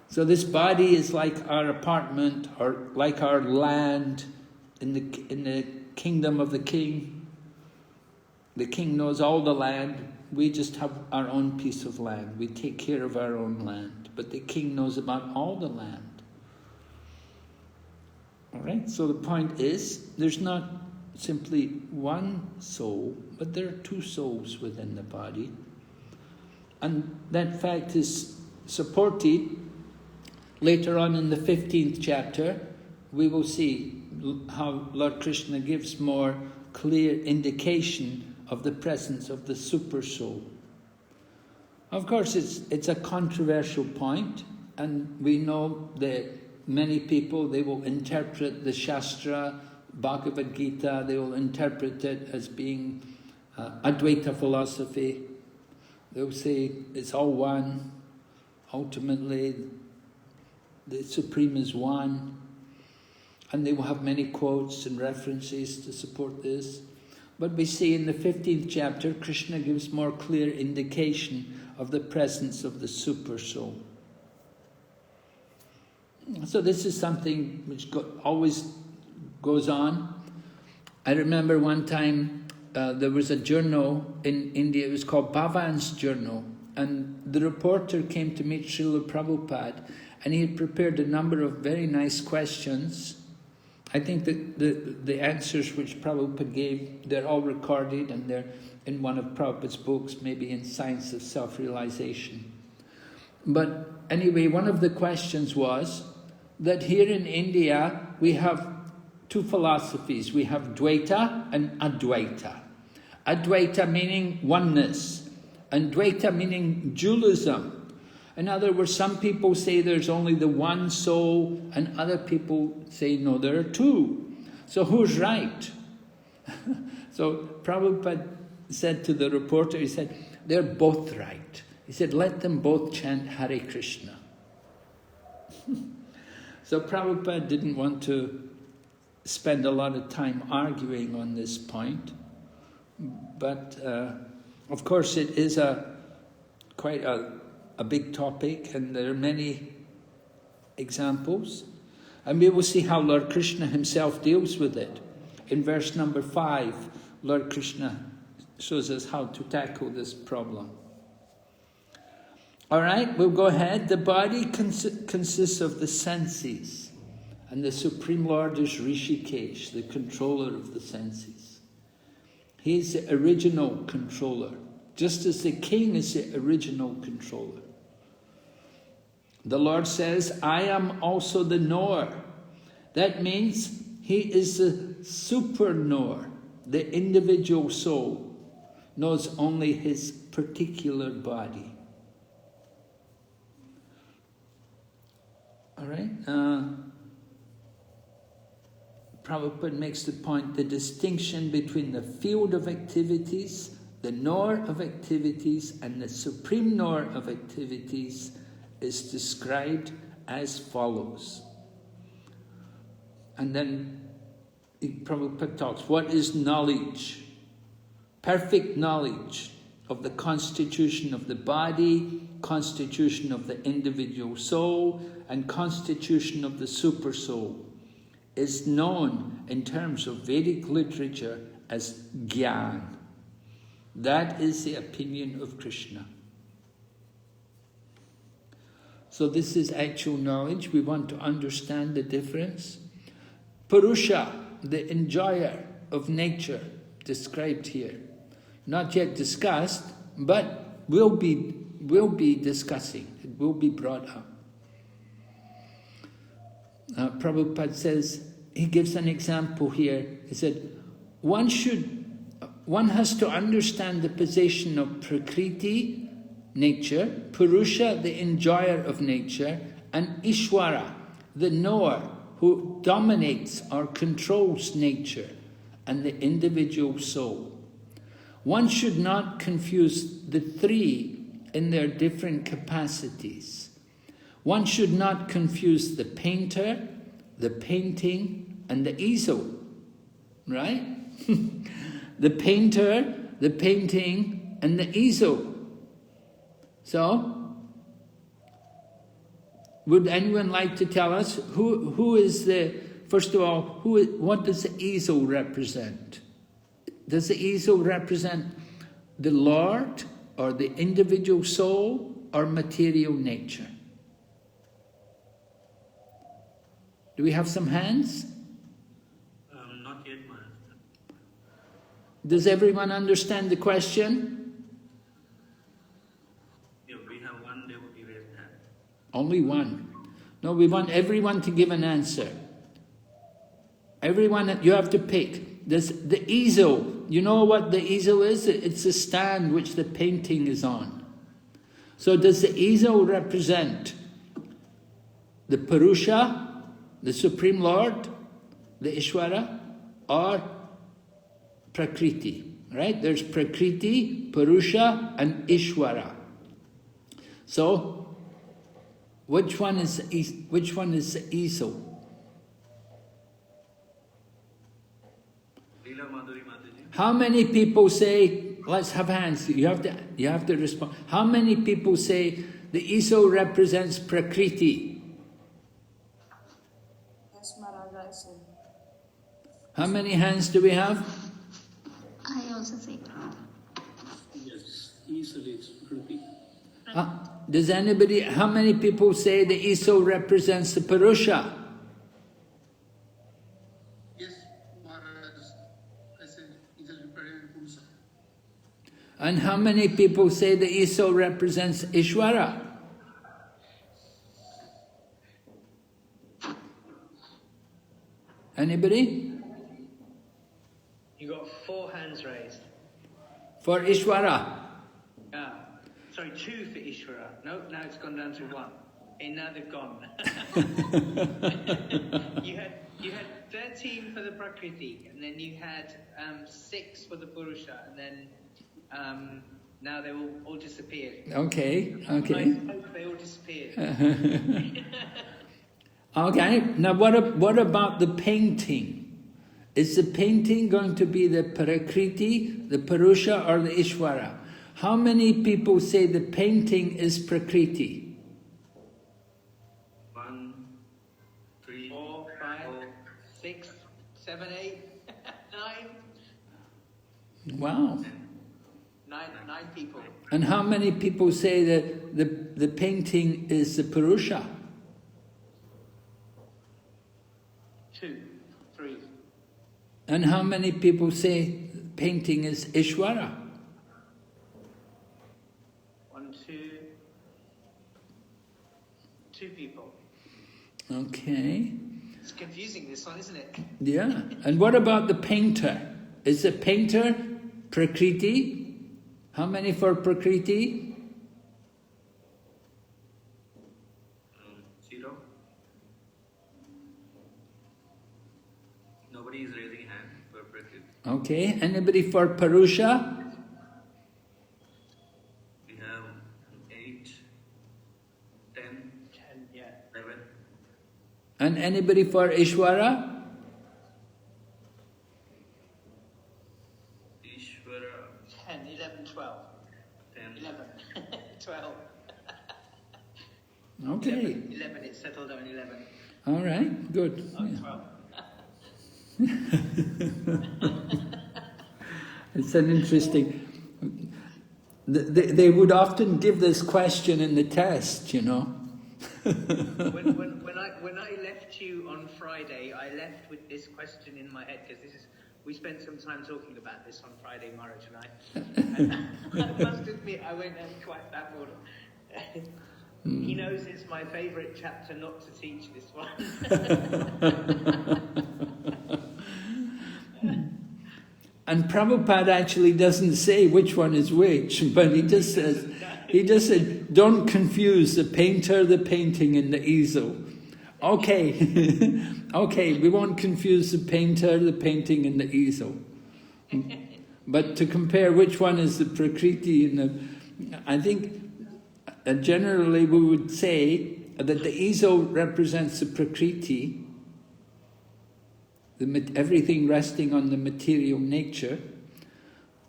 So this body is like our apartment, or like our land, in the kingdom of the king. The king knows all the land. We just have our own piece of land. We take care of our own land. But the king knows about all the land. All right? So the point is, there's not simply one soul, but there are two souls within the body. And that fact is supported later on in the 15th chapter. We will see how Lord Krishna gives more clear indication of the presence of the super soul. Of course, it's a controversial point, and we know that many people, they will interpret the Shastra, Bhagavad Gita, they will interpret it as being Advaita philosophy. They'll say it's all one. Ultimately, the Supreme is one. And they will have many quotes and references to support this. But we see in the 15th chapter, Krishna gives more clear indication of the presence of the Super Soul. So this is something which always goes on. I remember one time there was a journal in India, it was called Bhavan's Journal, and the reporter came to meet Srila Prabhupada, and he had prepared a number of very nice questions. I think that the answers which Prabhupada gave, they're all recorded, and they're in one of Prabhupada's books, maybe in Science of Self-Realization. But anyway, one of the questions was that here in India we have two philosophies. We have Dvaita and Advaita. Advaita meaning oneness, and Dvaita meaning dualism. In other words, some people say there's only the one soul, and other people say, no, there are two. So who's right? So Prabhupada said to the reporter, he said, they're both right. He said, let them both chant Hare Krishna. So Prabhupada didn't want to spend a lot of time arguing on this point, but of course it is quite a big topic, and there are many examples, and we will see how Lord Krishna himself deals with it. In verse number 5, Lord Krishna shows us how to tackle this problem. All right, we'll go ahead. The body consists of the senses, and the Supreme Lord is Rishikesh, the controller of the senses. He's the original controller, just as the king is the original controller. The Lord says, I am also the knower. That means he is the super knower. The individual soul knows only his particular body. All right? Prabhupada makes the point, the distinction between the field of activities, the knower of activities, and the supreme knower of activities is described as follows. And then Prabhupada talks, what is knowledge? Perfect knowledge of the constitution of the body, constitution of the individual soul, and constitution of the super soul is known in terms of Vedic literature as Gyan. That is the opinion of Krishna. So this is actual knowledge. We want to understand the difference. Purusha, the enjoyer of nature, described here. Not yet discussed, but will be discussing. It will be brought up. Prabhupada says, he gives an example here. He said, one has to understand the position of Prakriti, nature, Purusha, the enjoyer of nature, and Ishvara, the knower, who dominates or controls nature and the individual soul. One should not confuse the three in their different capacities. One should not confuse the painter, the painting, and the easel, right? The painter, the painting, and the easel. So, would anyone like to tell us who is the, first of all, what does the easel represent? Does the easel represent the Lord, or the individual soul, or material nature? Do we have some hands? Not yet, Maharaj. Does everyone understand the question? Yeah, we have one devotee raised hand. Only one. No, we want everyone to give an answer. Everyone, you have to pick. The easel, you know what the easel is? It's a stand which the painting is on. So does the easel represent the Purusha, the Supreme Lord, the Ishvara, or Prakriti, right? There's Prakriti, Purusha, and Ishvara. So, which one is the easel? Leela Madhuri Mataji. How many people say, let's have hands, you have to respond. How many people say the Iso represents Prakriti? Yes, Maharaj, I say. How many hands do we have? I also say. Yes, easily it's Prakriti. Does anybody, how many people say the Iso represents the Purusha? Yes, Maharaj, I say it is representing Purusha. And how many people say the Iso represents Ishvara? Anybody? You got 4 hands raised. For Ishvara? Sorry, 2 for Ishvara. No, now it's gone down to 1. And now they've gone. you had 13 for the Prakriti, and then you had 6 for the Purusha, and then now they all disappeared. Okay. I hope they all disappeared. Okay, now what about the painting? Is the painting going to be the Prakriti, the Purusha, or the Ishvara? How many people say the painting is Prakriti? 1, 3, 4, 5, 6, 7, 8, 9. Wow. 9 people. And how many people say that the painting is the Purusha? 2, 3. And how many people say painting is Ishvara? 1, 2 people. Okay. It's confusing, this one, isn't it? Yeah. And what about the painter? Is the painter Prakriti? How many for Prakriti? 0. Nobody is raising hand for Prakriti. Okay. Anybody for Purusha? We have 8, 10, 11. And anybody for Ishvara? Ishvara. 10, 11, 12. 10. 11. 12. Okay. 11, it's settled on 11. All right. Good. Oh, Yeah. 12. It's an interesting... They would often give this question in the test, you know. when I left you on Friday, I left with this question in my head, because we spent some time talking about this on Friday, Maharaj and I. I must admit, I went quite backward. He knows it's my favourite chapter not to teach this one. And Prabhupada actually doesn't say which one is which, but he just said, don't confuse the painter, the painting, and the easel. Okay, okay, we won't confuse the painter, the painting, and the easel. But to compare which one is the Prakriti and the... I think generally we would say that the easel represents the Prakriti, everything resting on the material nature,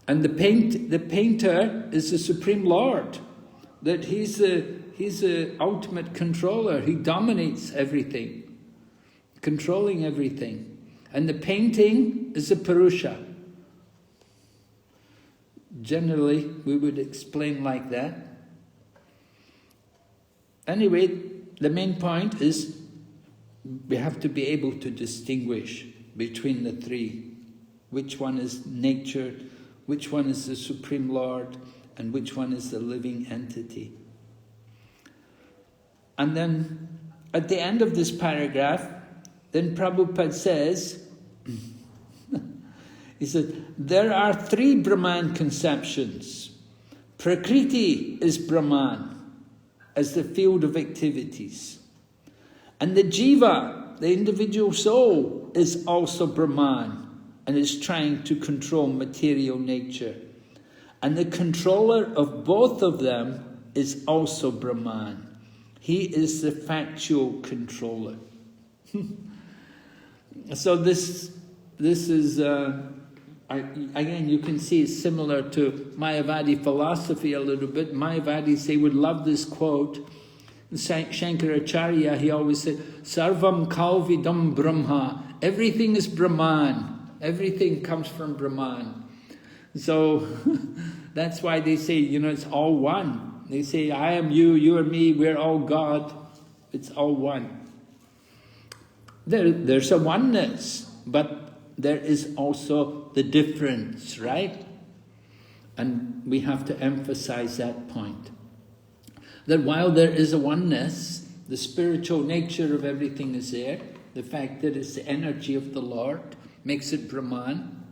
and the painter is the Supreme Lord, that he's the ultimate controller. He dominates everything, controlling everything. And the painting is the Purusha. Generally, we would explain like that. Anyway, the main point is we have to be able to distinguish between the three. Which one is nature, which one is the Supreme Lord, and which one is the living entity. And then, at the end of this paragraph, then Prabhupada says, he said, there are 3 Brahman conceptions. Prakriti is Brahman, as the field of activities. And the jiva, the individual soul, is also Brahman and is trying to control material nature. And the controller of both of them is also Brahman. He is the factual controller. So this is again, you can see it's similar to Mayavadi philosophy a little bit. Mayavadis, they would love this quote. Shankaracharya, he always said, Sarvam Kalvidam Brahma. Everything is Brahman. Everything comes from Brahman. So that's why they say, it's all one. They say, I am you, you are me, we're all God. It's all one. There's a oneness, but there is also the difference, right? And we have to emphasize that point. That while there is a oneness, the spiritual nature of everything is there. The fact that it's the energy of the Lord makes it Brahman.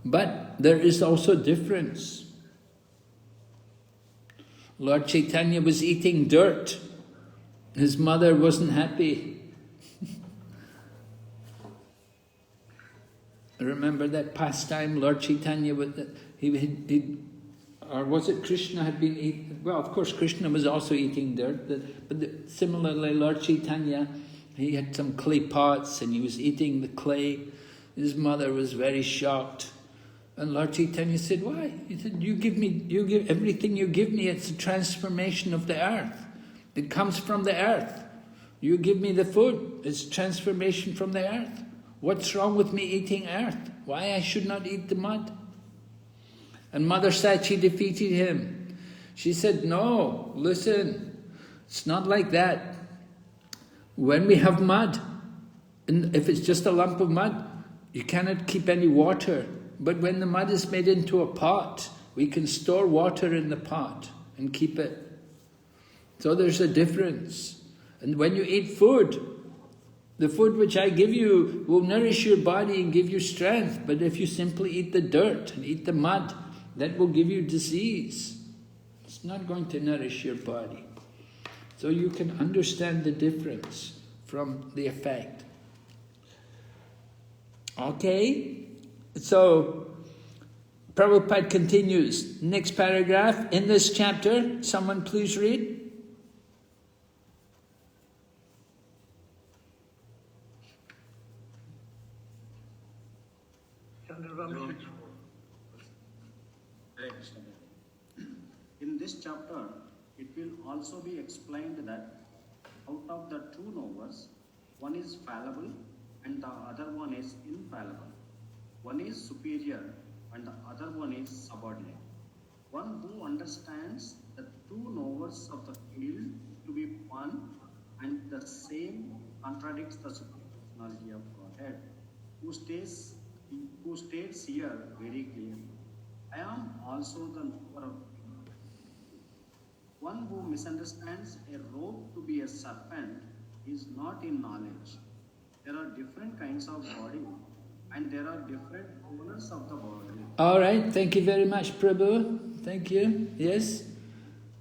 But there is also difference. Lord Chaitanya was eating dirt. His mother wasn't happy. Remember that pastime, Lord Chaitanya, or was it Krishna had been eating? Well, of course, Krishna was also eating dirt, but similarly, Lord Chaitanya, he had some clay pots and he was eating the clay. His mother was very shocked. And Lord Chaitanya said, why? He said, everything you give me, it's a transformation of the earth. It comes from the earth. You give me the food, it's transformation from the earth. What's wrong with me eating earth? Why I should not eat the mud? And Mother Sachi defeated him. She said, no, listen, it's not like that. When we have mud, and if it's just a lump of mud, you cannot keep any water. But when the mud is made into a pot, we can store water in the pot and keep it. So there's a difference. And when you eat food, the food which I give you will nourish your body and give you strength. But if you simply eat the dirt and eat the mud, that will give you disease. It's not going to nourish your body. So you can understand the difference from the effect. Okay? So, Prabhupada continues. Next paragraph in this chapter. Someone please read. In this chapter, it will also be explained that out of the two knowers, one is fallible and the other one is infallible. One is superior and the other one is subordinate. One who understands the two knowers of the field to be one and the same contradicts the supreme personality of Godhead, who states here very clearly, I am also the knower of you. One who misunderstands a rope to be a serpent is not in knowledge. There are different kinds of body and there are different owners of the body. All right, thank you very much, Prabhu. Thank you. Yes?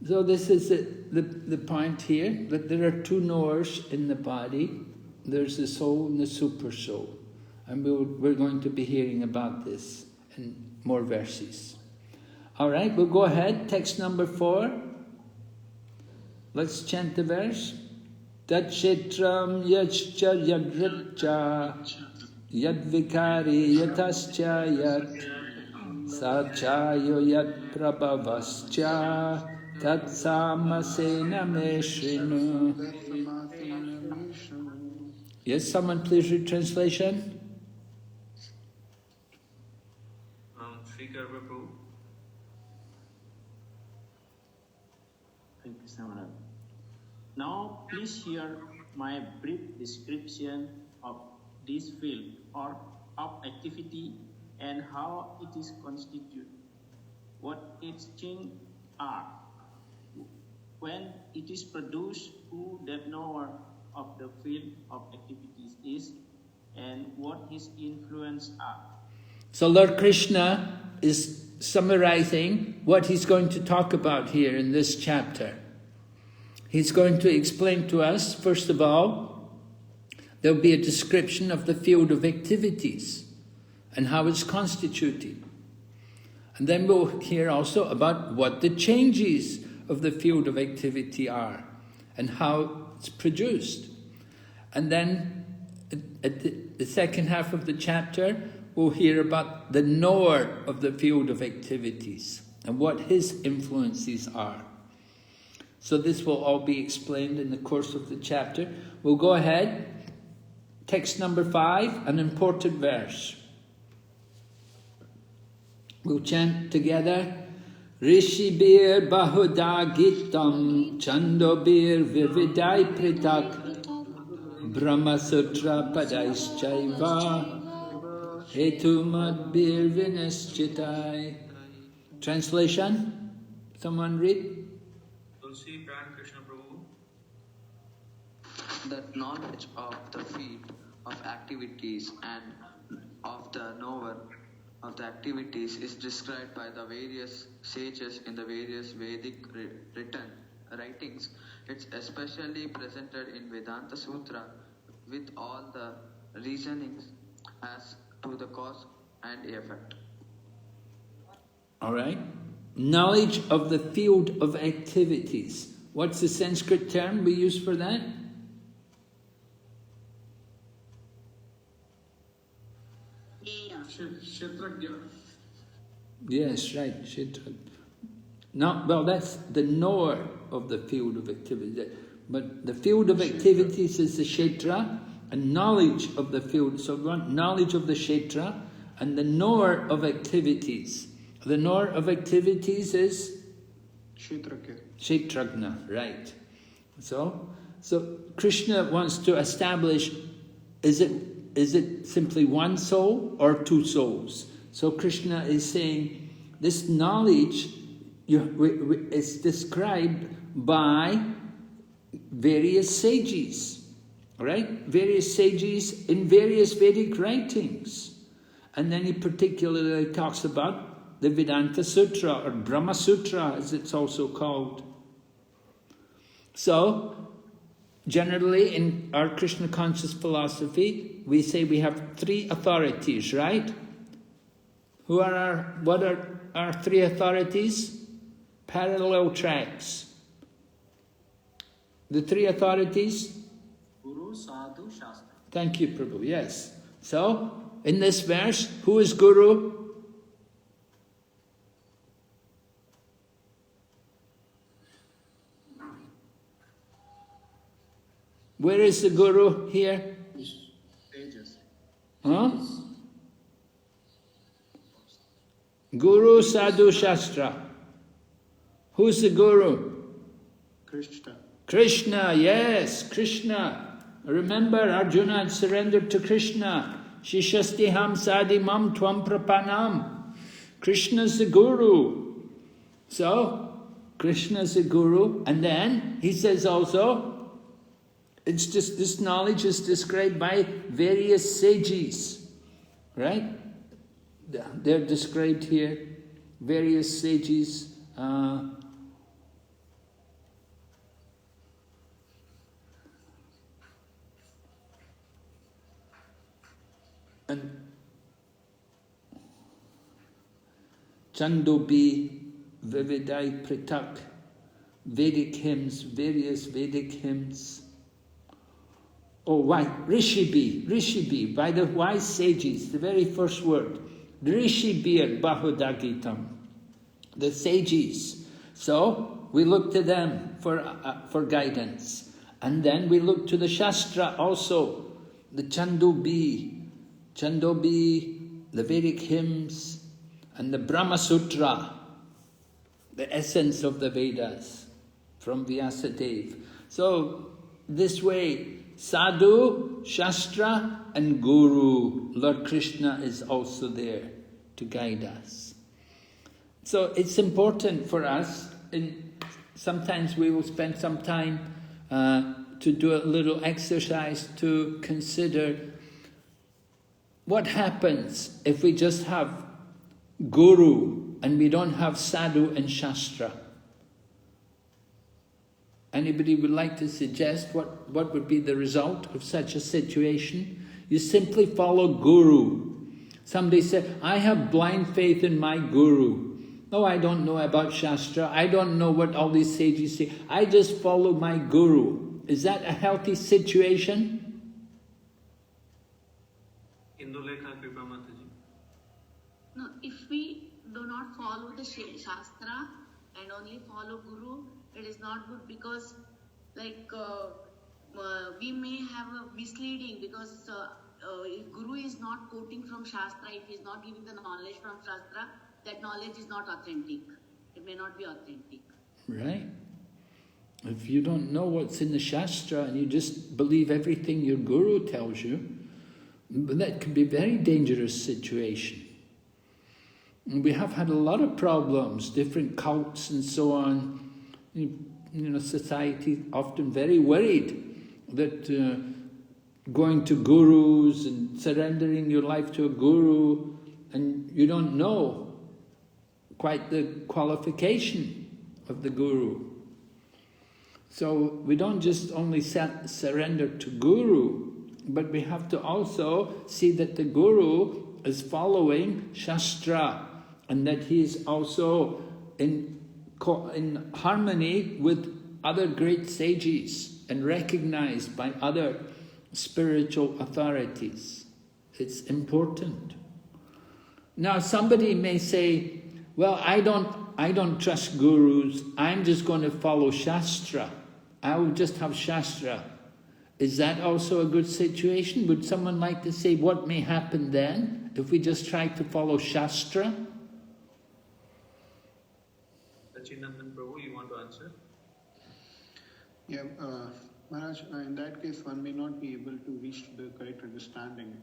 So this is the point here, that there are two knowers in the body. There's the soul and the super soul. And we're going to be hearing about this in more verses. All right, we'll go ahead. Text number 4. Let's chant the verse. Tat shetram yachcha yagritcha yadvikari yatascha yat sachayo yat prabhavascha tat samasena me shrinu. Yes, someone please read translation. Now please hear my brief description of this field or of activity and how it is constituted, what its things are, when it is produced, who the knower of the field of activities is, and what his influence are. So Lord Krishna is summarizing what he's going to talk about here in this chapter. He's going to explain to us, first of all, there'll be a description of the field of activities and how it's constituted. And then we'll hear also about what the changes of the field of activity are and how it's produced. And then at the second half of the chapter, we'll hear about the knower of the field of activities and what his influences are. So this will all be explained in the course of the chapter. We'll go ahead. Text number 5, an important verse. We'll chant together. Rishibir bahuda gitam chandobir vividai pritak Brahma Sutra Padaischaiva Hetumadbir Vinaschitai. Translation? Someone read? Tulsi Pran Krishna Prabhu. That knowledge of the field of activities and of the knower of the activities is described by the various sages in the various Vedic writings. It's especially presented in Vedanta Sutra with all the reasonings as to the cause and effect. All right. Knowledge of the field of activities. What's the Sanskrit term we use for that? Yes, right. No, well, that's the knower of the field of activity. But the field of activities is the kshetra, and knowledge of the field. So we want knowledge of the kshetra and the knower of activities. The knower of activities is Kshetragna, right. So Krishna wants to establish, is it simply one soul or two souls? So Krishna is saying this knowledge is described by various sages, right? Various sages in various Vedic writings. And then he particularly talks about the Vedanta Sutra, or Brahma Sutra as it's also called. So, generally in our Krishna conscious philosophy, we say we have three authorities, right? What are our three authorities? Parallel tracks. The three authorities? Guru, Sadhu, Shastra. Thank you, Prabhu. Yes. So, in this verse, who is Guru? Where is the Guru here? Sages. Huh? Guru, Sadhu, Shastra. Who's the Guru? Krishna. Krishna, yes, Krishna. Remember, Arjuna had surrendered to Krishna. Shishastiham sadimam tvam prapanam. Krishna's the Guru. So, Krishna's the Guru. And then, he says also, it's just this knowledge is described by various sages. Right? They're described here. Various sages. And Chandobi, Vividai Pritak, Vedic hymns, various Vedic hymns. Oh, why? Rishibi, by the wise sages, the very first word. Rishibir Bahudagitam, the sages. So, we look to them for guidance. And then we look to the Shastra also, the Chandobi, the Vedic hymns, and the Brahma Sutra, the essence of the Vedas, from Vyasadeva. So, this way, Sadhu, Shastra, and Guru, Lord Krishna is also there to guide us. So, it's important for us, and sometimes we will spend some time to do a little exercise to consider what happens if we just have Guru and we don't have Sadhu and Shastra. Anybody would like to suggest what would be the result of such a situation? You simply follow Guru. Somebody said, I have blind faith in my Guru. No, I don't know about Shastra. I don't know what all these sages say. I just follow my Guru. Is that a healthy situation? No, if we do not follow the Shastra and only follow Guru, it is not good because we may have a misleading because if Guru is not quoting from Shastra, if he is not giving the knowledge from Shastra, that knowledge is not authentic. It may not be authentic. Right? If you don't know what's in the Shastra and you just believe everything your Guru tells you, that can be a very dangerous situation. And we have had a lot of problems, different cults and so on. Society often very worried that going to gurus and surrendering your life to a guru, and you don't know quite the qualification of the guru. So we don't just only surrender to guru, but we have to also see that the guru is following Shastra and that he is also in harmony with other great sages and recognized by other spiritual authorities. It's important. Now somebody may say, well, I don't trust gurus, I'm just going to follow Shastra. I will just have Shastra. Is that also a good situation? Would someone like to say what may happen then if we just try to follow Shastra? Sachinandan Prabhu, you want to answer? Yeah, Maharaj, in that case, one may not be able to reach the correct understanding.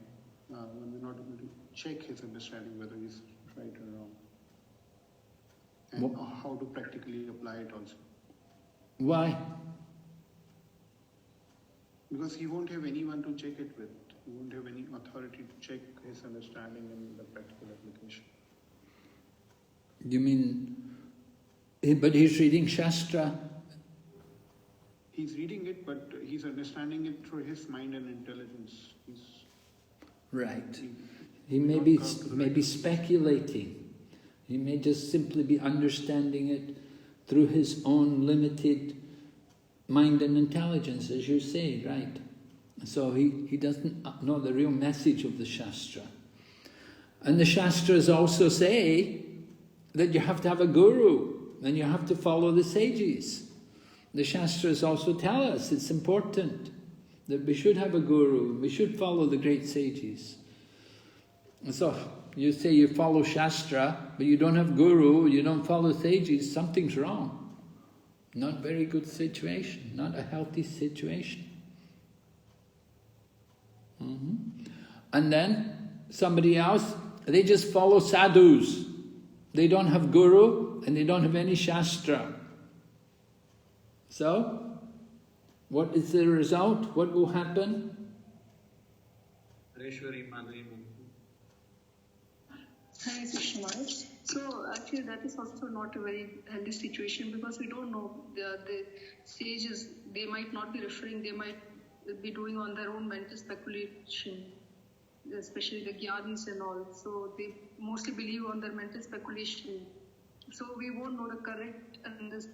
One may not be able to check his understanding whether he's right or wrong. And how to practically apply it also. Why? Because he won't have anyone to check it with. He won't have any authority to check his understanding in the practical application. You mean, but he's reading Shastra? He's reading it, but he's understanding it through his mind and intelligence. Right. He may be speculating. He may just simply be understanding it through his own limited mind and intelligence, as you say, right? So he doesn't know the real message of the Shastra. And the Shastras also say that you have to have a guru and you have to follow the sages. The Shastras also tell us it's important that we should have a guru, we should follow the great sages. And so you say you follow Shastra, but you don't have guru, you don't follow sages, something's wrong. Not very good situation, not a healthy situation. And then somebody else, they just follow sadhus. They don't have guru and they don't have any Shastra. So, what is the result? What will happen? Hare Krishna Maharaj. So actually that is also not a very healthy situation because we don't know the sages, they might not be referring, they might be doing on their own mental speculation, especially the Gyanis and all. So they mostly believe on their mental speculation. So we won't know the correct,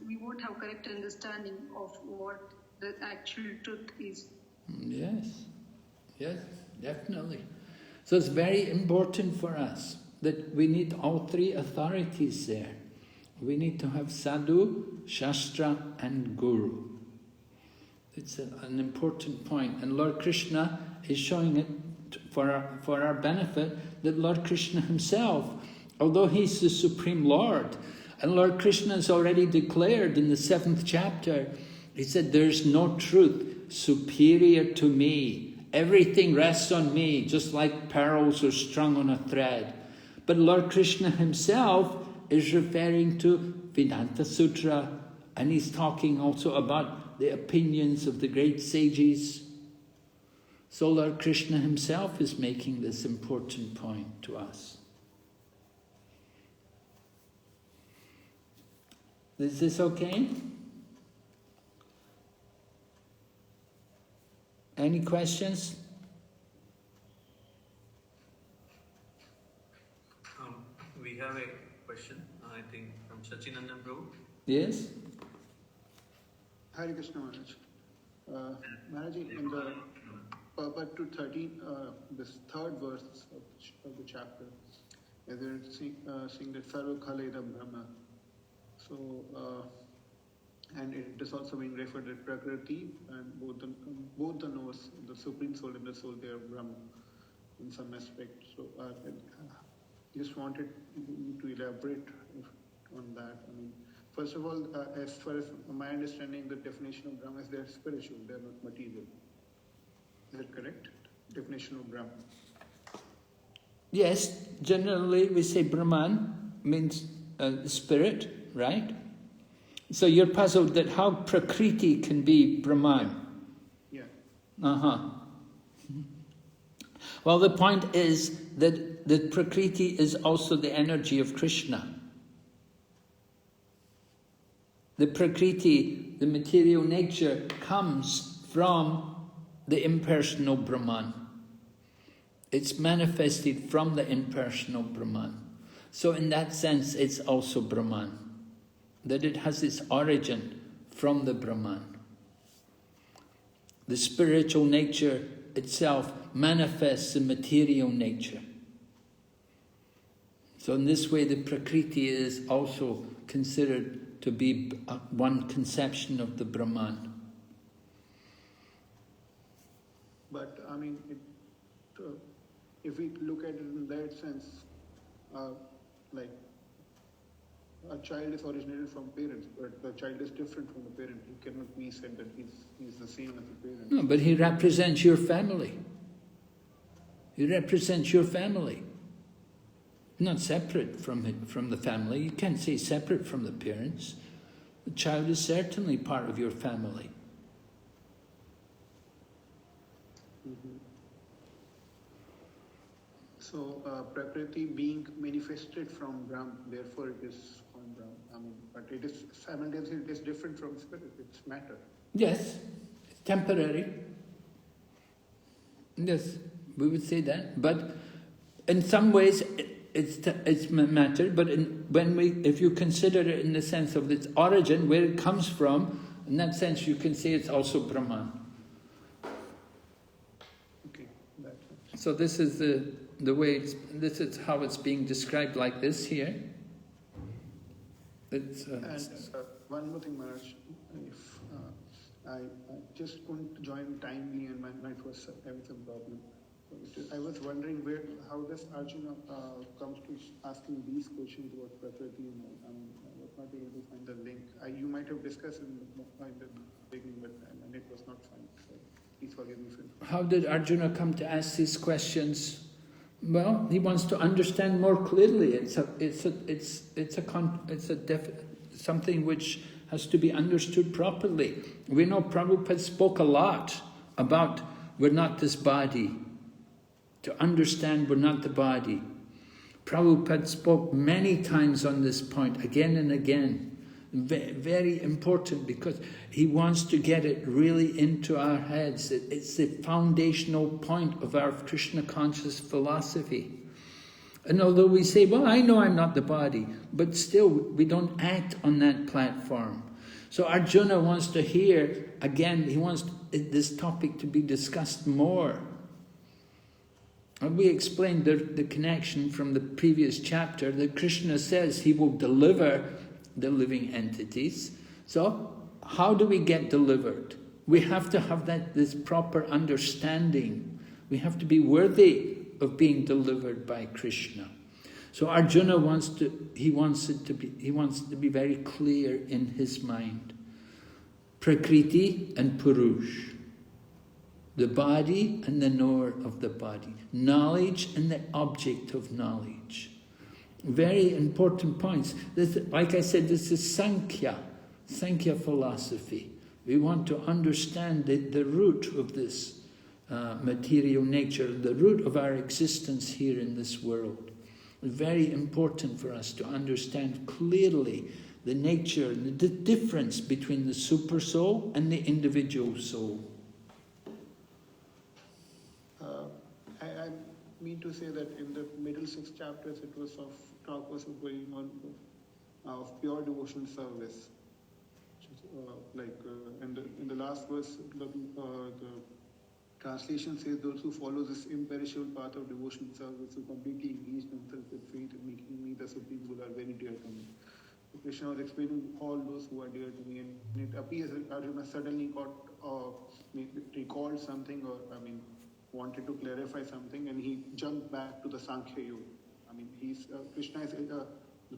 we won't have correct understanding of what the actual truth is. Yes, definitely. So it's very important for us that we need all three authorities there. We need to have sadhu, shastra and guru. It's an important point. And Lord Krishna is showing it for our benefit that Lord Krishna himself, although he's the Supreme Lord, and Lord Krishna has already declared in the 7th chapter, he said, there's no truth superior to me. Everything rests on me, just like pearls are strung on a thread. But Lord Krishna himself is referring to Vedanta Sutra, and he's talking also about the opinions of the great sages. So Lord Krishna himself is making this important point to us. Is this okay? Any questions? We have a question, I think, from Sachinandan Prabhu. Yes? Hare Krishna Maharaj. Maharaj, in the Purport to 13, this third verse of the chapter, as they're seeing that Sarva Khala Idam Brahma. So, and it is also being referred to Prakriti, and both the knowers, the Supreme Soul and the Soul, they are Brahma in some aspect. So, just wanted you to elaborate on that. I mean, first of all, as far as my understanding, the definition of Brahma is they are spiritual, they are not material. Is that correct? Definition of Brahma. Yes, generally we say Brahman means spirit, right? So you're puzzled that how Prakriti can be Brahman. Yeah. Well, the point is that the Prakriti is also the energy of Krishna. The Prakriti, the material nature, comes from the impersonal Brahman. It's manifested from the impersonal Brahman. So in that sense, it's also Brahman. That it has its origin from the Brahman. The spiritual nature itself manifests the material nature. So in this way, the Prakriti is also considered to be one conception of the Brahman. But I mean, if we look at it in that sense, like a child is originated from parents, but the child is different from the parent. He cannot be said that he's the same as the parent. No, but he represents your family. He represents your family. Not separate from the family. You can't say separate from the parents. The child is certainly part of your family. Mm-hmm. So, Prakriti being manifested from Brahm, therefore it is called Brahm. I mean, but it is simultaneously it is different from spirit. It's matter. Yes, it's temporary. Yes, we would say that. But in some ways, it's matter. But if you consider it in the sense of its origin, where it comes from, in that sense, you can say it's also Brahman. Okay, that's it. So this is the way this is how it's being described like this here. It's, and one more thing, Maharaj, if I just couldn't join timely and my night was having some problem. I was wondering how does Arjuna comes to asking these questions about Prakriti, and I was not able to find the link. You might have discussed in the beginning, but it was not fine. So please forgive me for. How did Arjuna come to ask these questions? Well, he wants to understand more clearly. Something which has to be understood properly. We know Prabhupada spoke a lot about we're not this body. To understand we're not the body. Prabhupada spoke many times on this point, again and again. Very important, because he wants to get it really into our heads. It's the foundational point of our Krishna conscious philosophy. And although we say, well, I know I'm not the body, but still we don't act on that platform. So Arjuna wants to hear, again, he wants this topic to be discussed more. And we explained the connection from the previous chapter that Krishna says he will deliver the living entities. So how do we get delivered? We have to have this proper understanding. We have to be worthy of being delivered by Krishna. So Arjuna wants to be very clear in his mind. Prakriti and Purush. The body and the knower of the body. Knowledge and the object of knowledge. Very important points. Like I said, this is Sankhya philosophy. We want to understand the root of this material nature, the root of our existence here in this world. It's very important for us to understand clearly the nature, the difference between the super soul and the individual soul. I mean to say that in the middle 6 chapters, it was talk was going on of pure devotional service. In the last verse, the Translation says those who follow this imperishable path of devotional service, who completely engage themselves with faith and making me the supreme goal, are very dear to me. So Krishna was explaining all those who are dear to me, and it appears that Arjuna suddenly recalled something, or wanted to clarify something, and he jumped back to the Sankhya Yoga. Krishna is the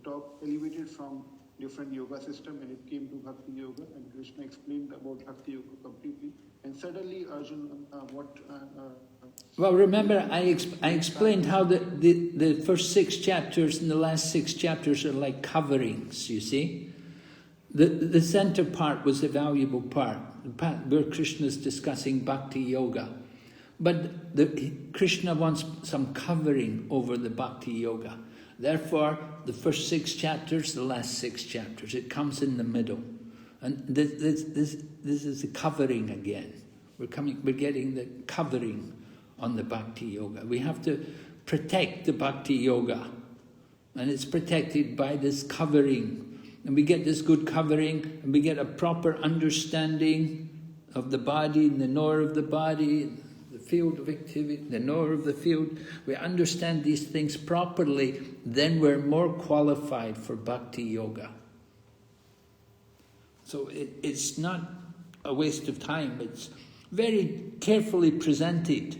top elevated from different yoga system, and it came to Bhakti Yoga, and Krishna explained about Bhakti Yoga completely. And suddenly Arjuna, well, remember, I explained how the first 6 chapters and the last 6 chapters are like coverings, you see. The center part was a valuable part, where Krishna is discussing Bhakti Yoga. But Krishna wants some covering over the Bhakti Yoga. Therefore, the first 6 chapters, the last 6 chapters, it comes in the middle. And this is a covering again. We're getting the covering on the Bhakti Yoga. We have to protect the Bhakti Yoga. And it's protected by this covering. And we get this good covering, and we get a proper understanding of the body, and the knower of the body, the field of activity, the knower of the field. We understand these things properly, then we're more qualified for Bhakti Yoga. So it's not a waste of time. It's very carefully presented.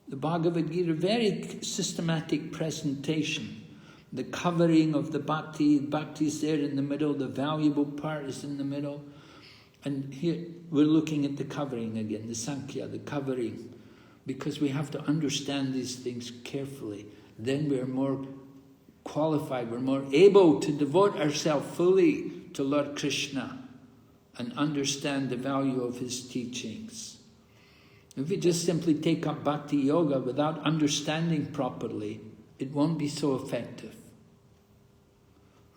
The Bhagavad Gita, very systematic presentation. The covering of the Bhakti is there in the middle, the valuable part is in the middle. And here we're looking at the covering again, the Sankhya, the covering. Because we have to understand these things carefully. Then we're more qualified, we're more able to devote ourselves fully to Lord Krishna and understand the value of his teachings. If we just simply take up Bhakti Yoga without understanding properly, it won't be so effective.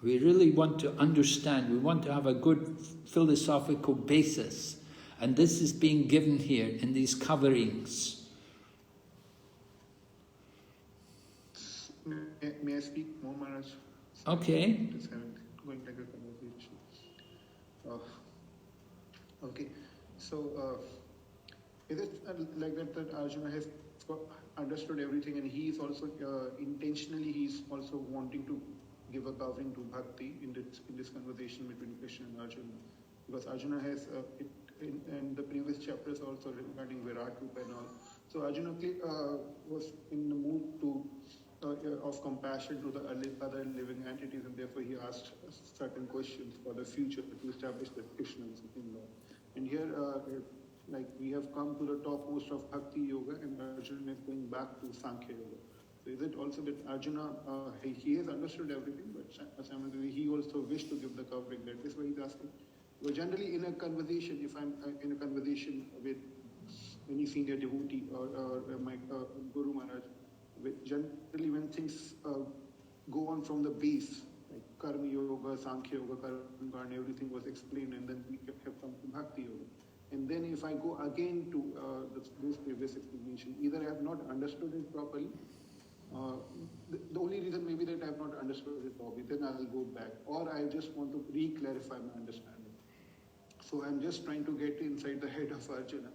We really want to understand, we want to have a good philosophical basis, and this is being given here in these coverings. May I speak more, Maharaj? Okay. Just going like a conversation. Okay. So, is it like that Arjuna has understood everything, and he is also intentionally, he's also wanting to give a covering to Bhakti in this conversation between Krishna and Arjuna? Because Arjuna has, in the previous chapters also regarding Virat Rupa and all. So Arjuna was in the mood of compassion to the other living entities, and therefore he asked certain questions for the future to establish that Krishna is Supreme Lord. And here, we have come to the topmost of Bhakti Yoga, and Arjuna is going back to Sankhya Yoga. So is it also that Arjuna, he has understood everything, but simultaneously he also wished to give the covering? That is why he's asking. Well, generally in a conversation, if I'm in a conversation with any senior devotee or my Guru Maharaj, generally when things go on from the base, like Karma Yoga, Sankhya Yoga, Karma, everything was explained, and then we have come to Bhakti Yoga. And then if I go again to this previous explanation, either I have not understood it properly, the only reason maybe that I have not understood it properly, then I will go back, or I just want to re-clarify my understanding. So I'm just trying to get inside the head of Arjuna.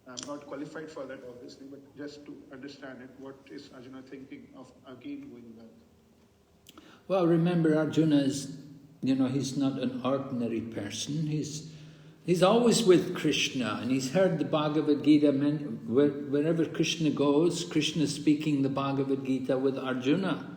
I'm not qualified for that, obviously, but just to understand it, what is Arjuna thinking of again going back? Well, remember, Arjuna is, he's not an ordinary person. He's always with Krishna, and he's heard the Bhagavad Gita. Wherever Krishna goes, Krishna is speaking the Bhagavad Gita with Arjuna.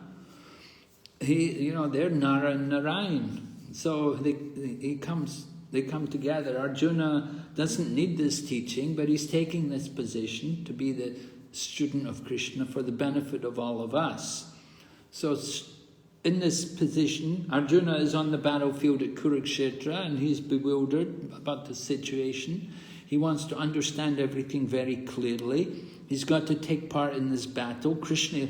They're Nara and Narayan. So they come together. Arjuna doesn't need this teaching, but he's taking this position to be the student of Krishna for the benefit of all of us. So in this position, Arjuna is on the battlefield at Kurukshetra, and he's bewildered about the situation. He wants to understand everything very clearly. He's got to take part in this battle. Krishna,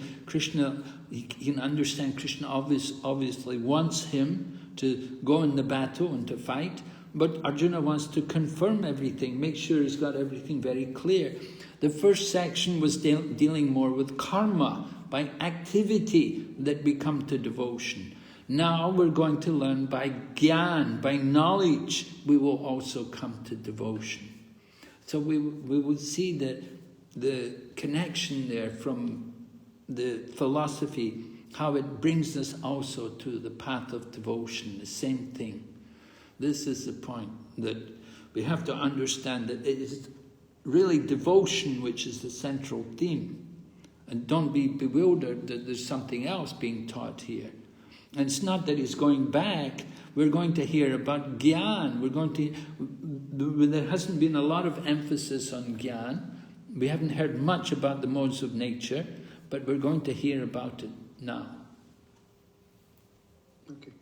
he can understand Krishna obviously wants him to go in the battle and to fight, but Arjuna wants to confirm everything, make sure he's got everything very clear. The first section was dealing more with karma, by activity that we come to devotion. Now we're going to learn by gyan, by knowledge, we will also come to devotion. So we will see that the connection there from the philosophy, how it brings us also to the path of devotion, the same thing. This is the point, that we have to understand that it is really devotion which is the central theme. And don't be bewildered that there's something else being taught here. And it's not that he's going back. We're going to hear about Gyan. There hasn't been a lot of emphasis on Gyan. We haven't heard much about the modes of nature, but we're going to hear about it now. Okay.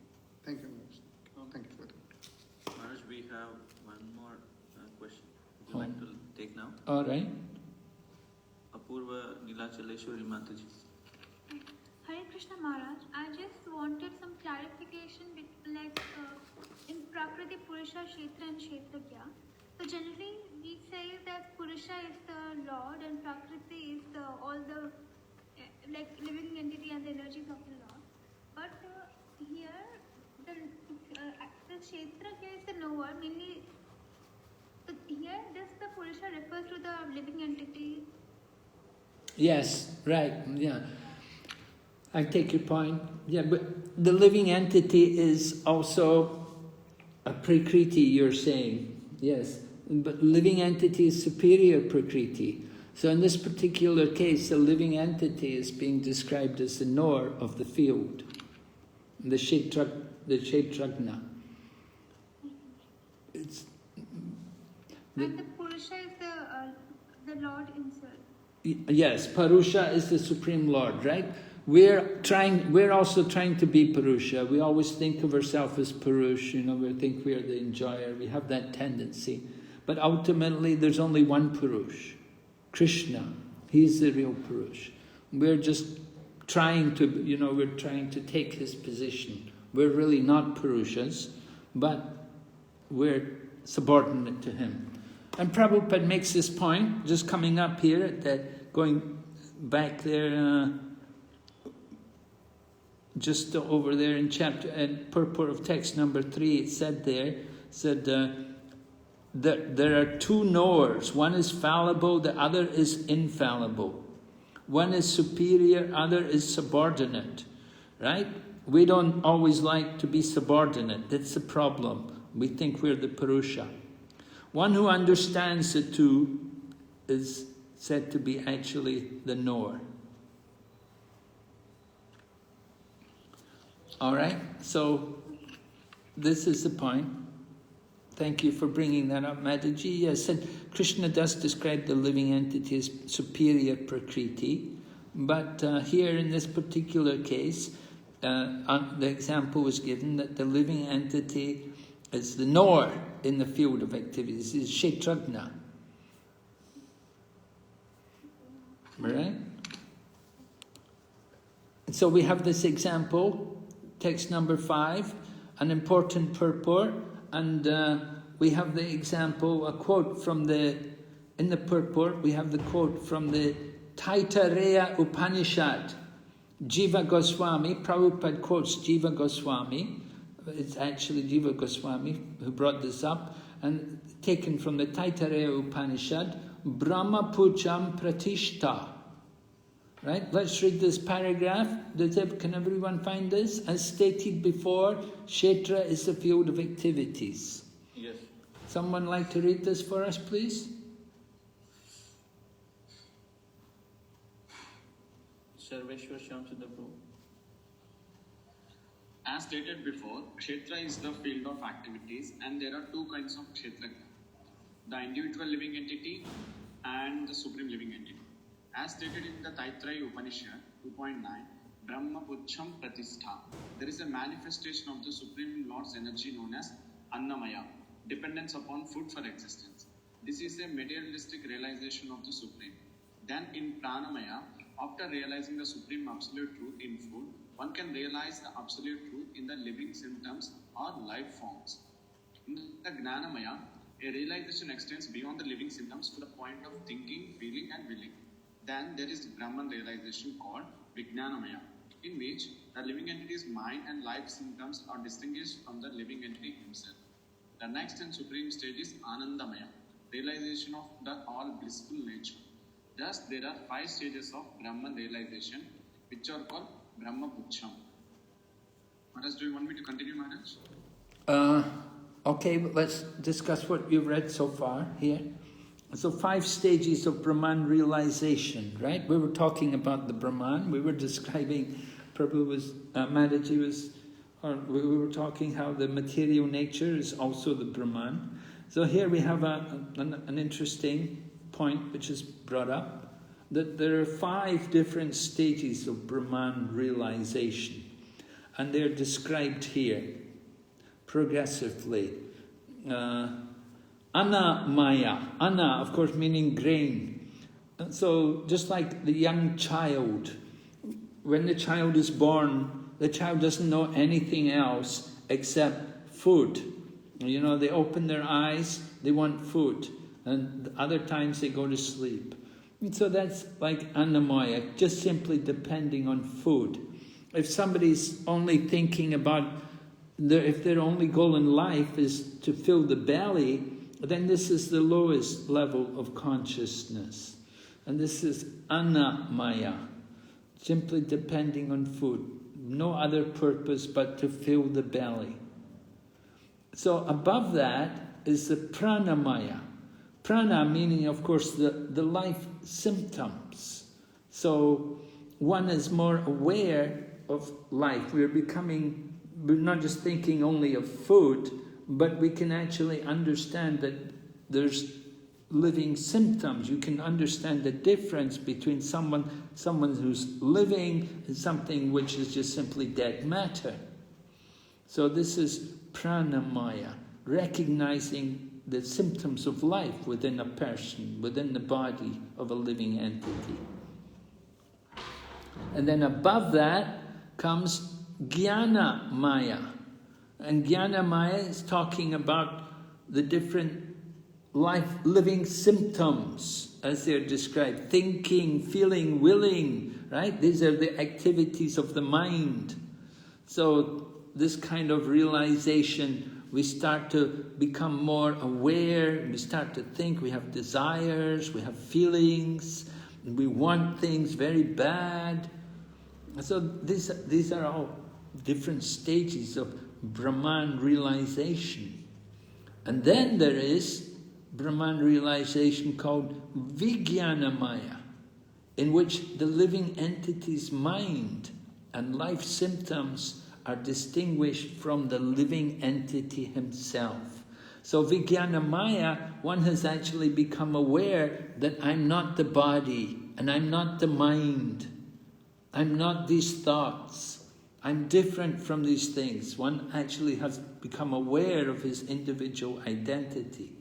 Thank you, Maharaj. Thank you for that. Maharaj, we have one more question. Would you like to take now? All right. Apurva Nilachaleshwari Mataji. Hare Krishna Maharaj, I just wanted some clarification in Prakriti, Purusha, Kshetra and Kshetragya. So generally we say that Purusha is the Lord and Prakriti is all the living entity and the energies of the Lord. But here the Kshetragya is the knower, mainly. So here does the Purusha refers to the living entity? Yes, right, yeah. I take your point. Yeah, but the living entity is also a Prakriti, you're saying. Yes, but living entity is superior Prakriti. So in this particular case, the living entity is being described as the knower of the field, the Kshetragna. And the Purusha is the Lord himself. Yes, Purusha is the Supreme Lord, right? We're also trying to be Purusha. We always think of ourselves as Purush, we think we are the enjoyer. We have that tendency. But ultimately, there's only one Purush, Krishna. He's the real Purush. We're just trying to, we're trying to take his position. We're really not Purushas, but we're subordinate to him. And Prabhupada makes this point, just coming up here, that going back there, just over there in purport of text number 3, it said that there are two knowers. One is fallible, the other is infallible. One is superior, other is subordinate. Right? We don't always like to be subordinate. That's the problem. We think we're the Purusha. One who understands the two is said to be actually the knower. All right, so this is the point. Thank you for bringing that up, Mataji. Yes, and Krishna does describe the living entity as superior Prakriti, but here in this particular case, the example was given that the living entity is the knower in the field of activities, is Kshetragna. Right? So we have this example, text number 5, an important purport, and we have the example, a quote from in the purport, we have the quote from the Taittiriya Upanishad. Jiva Goswami, Prabhupada quotes Jiva Goswami. It's actually Jiva Goswami who brought this up, and taken from the Taittiriya Upanishad, Brahma Pucham Pratishta. Right? Let's read this paragraph. Can everyone find this? As stated before, Kshetra is the field of activities. Yes. Someone like to read this for us, please? Sarveshwar Shyamsundar Prabhu. As stated before, Kshetra is the field of activities, and there are two kinds of Kshetra. The individual living entity and the supreme living entity. As stated in the Taittiriya Upanishad 2.9, Brahma Pucham Pratistha, there is a manifestation of the Supreme Lord's energy known as Annamaya, dependence upon food for existence. This is a materialistic realization of the Supreme. Then in Pranamaya, after realizing the Supreme Absolute Truth in food, one can realize the Absolute Truth in the living symptoms or life forms. In the Gnanamaya, a realization extends beyond the living symptoms to the point of thinking, feeling and willing. Then there is Brahman realization called Vijnanamaya, in which the living entity's mind and life symptoms are distinguished from the living entity himself. The next and supreme stage is Anandamaya, realization of the all blissful nature. Thus, there are 5 stages of Brahman realization, which are called Brahma Pucham. Maharaj, do you want me to continue, Maharaj? Okay, but let's discuss what you've read so far here. So 5 stages of Brahman realization, right? We were talking about the Brahman. We were describing, Prabhu was, Mataji was, or we were talking how the material nature is also the Brahman. So here we have an interesting point which is brought up, that there are 5 different stages of Brahman realization. And they're described here, progressively. Anna Maya. Anna, of course, meaning grain. And so, just like the young child, when the child is born, the child doesn't know anything else except food. You know, they open their eyes, they want food. And other times they go to sleep. And so that's like Annamaya, just simply depending on food. If somebody's only thinking about, if their only goal in life is to fill the belly, then this is the lowest level of consciousness. And this is Annamaya, simply depending on food. No other purpose but to fill the belly. So above that is the Pranamaya. Prana meaning, of course, the life symptoms. So one is more aware of life. We're not just thinking only of food, but we can actually understand that there's living symptoms. You can understand the difference between someone who's living and something which is just simply dead matter. So this is Pranamaya, recognizing the symptoms of life within a person, within the body of a living entity. And then above that comes Jnana Maya. And Jnana Maya is talking about the different living symptoms as they're described. Thinking, feeling, willing, right? These are the activities of the mind. So this kind of realization, we start to become more aware, we start to think, we have desires, we have feelings, we want things very bad. So these are all different stages of Brahman realization. And then there is Brahman realization called Vijnanamaya, in which the living entity's mind and life symptoms are distinguished from the living entity himself. So Vijnanamaya, one has actually become aware that I'm not the body, and I'm not the mind, I'm not these thoughts, I'm different from these things. One actually has become aware of his individual identity.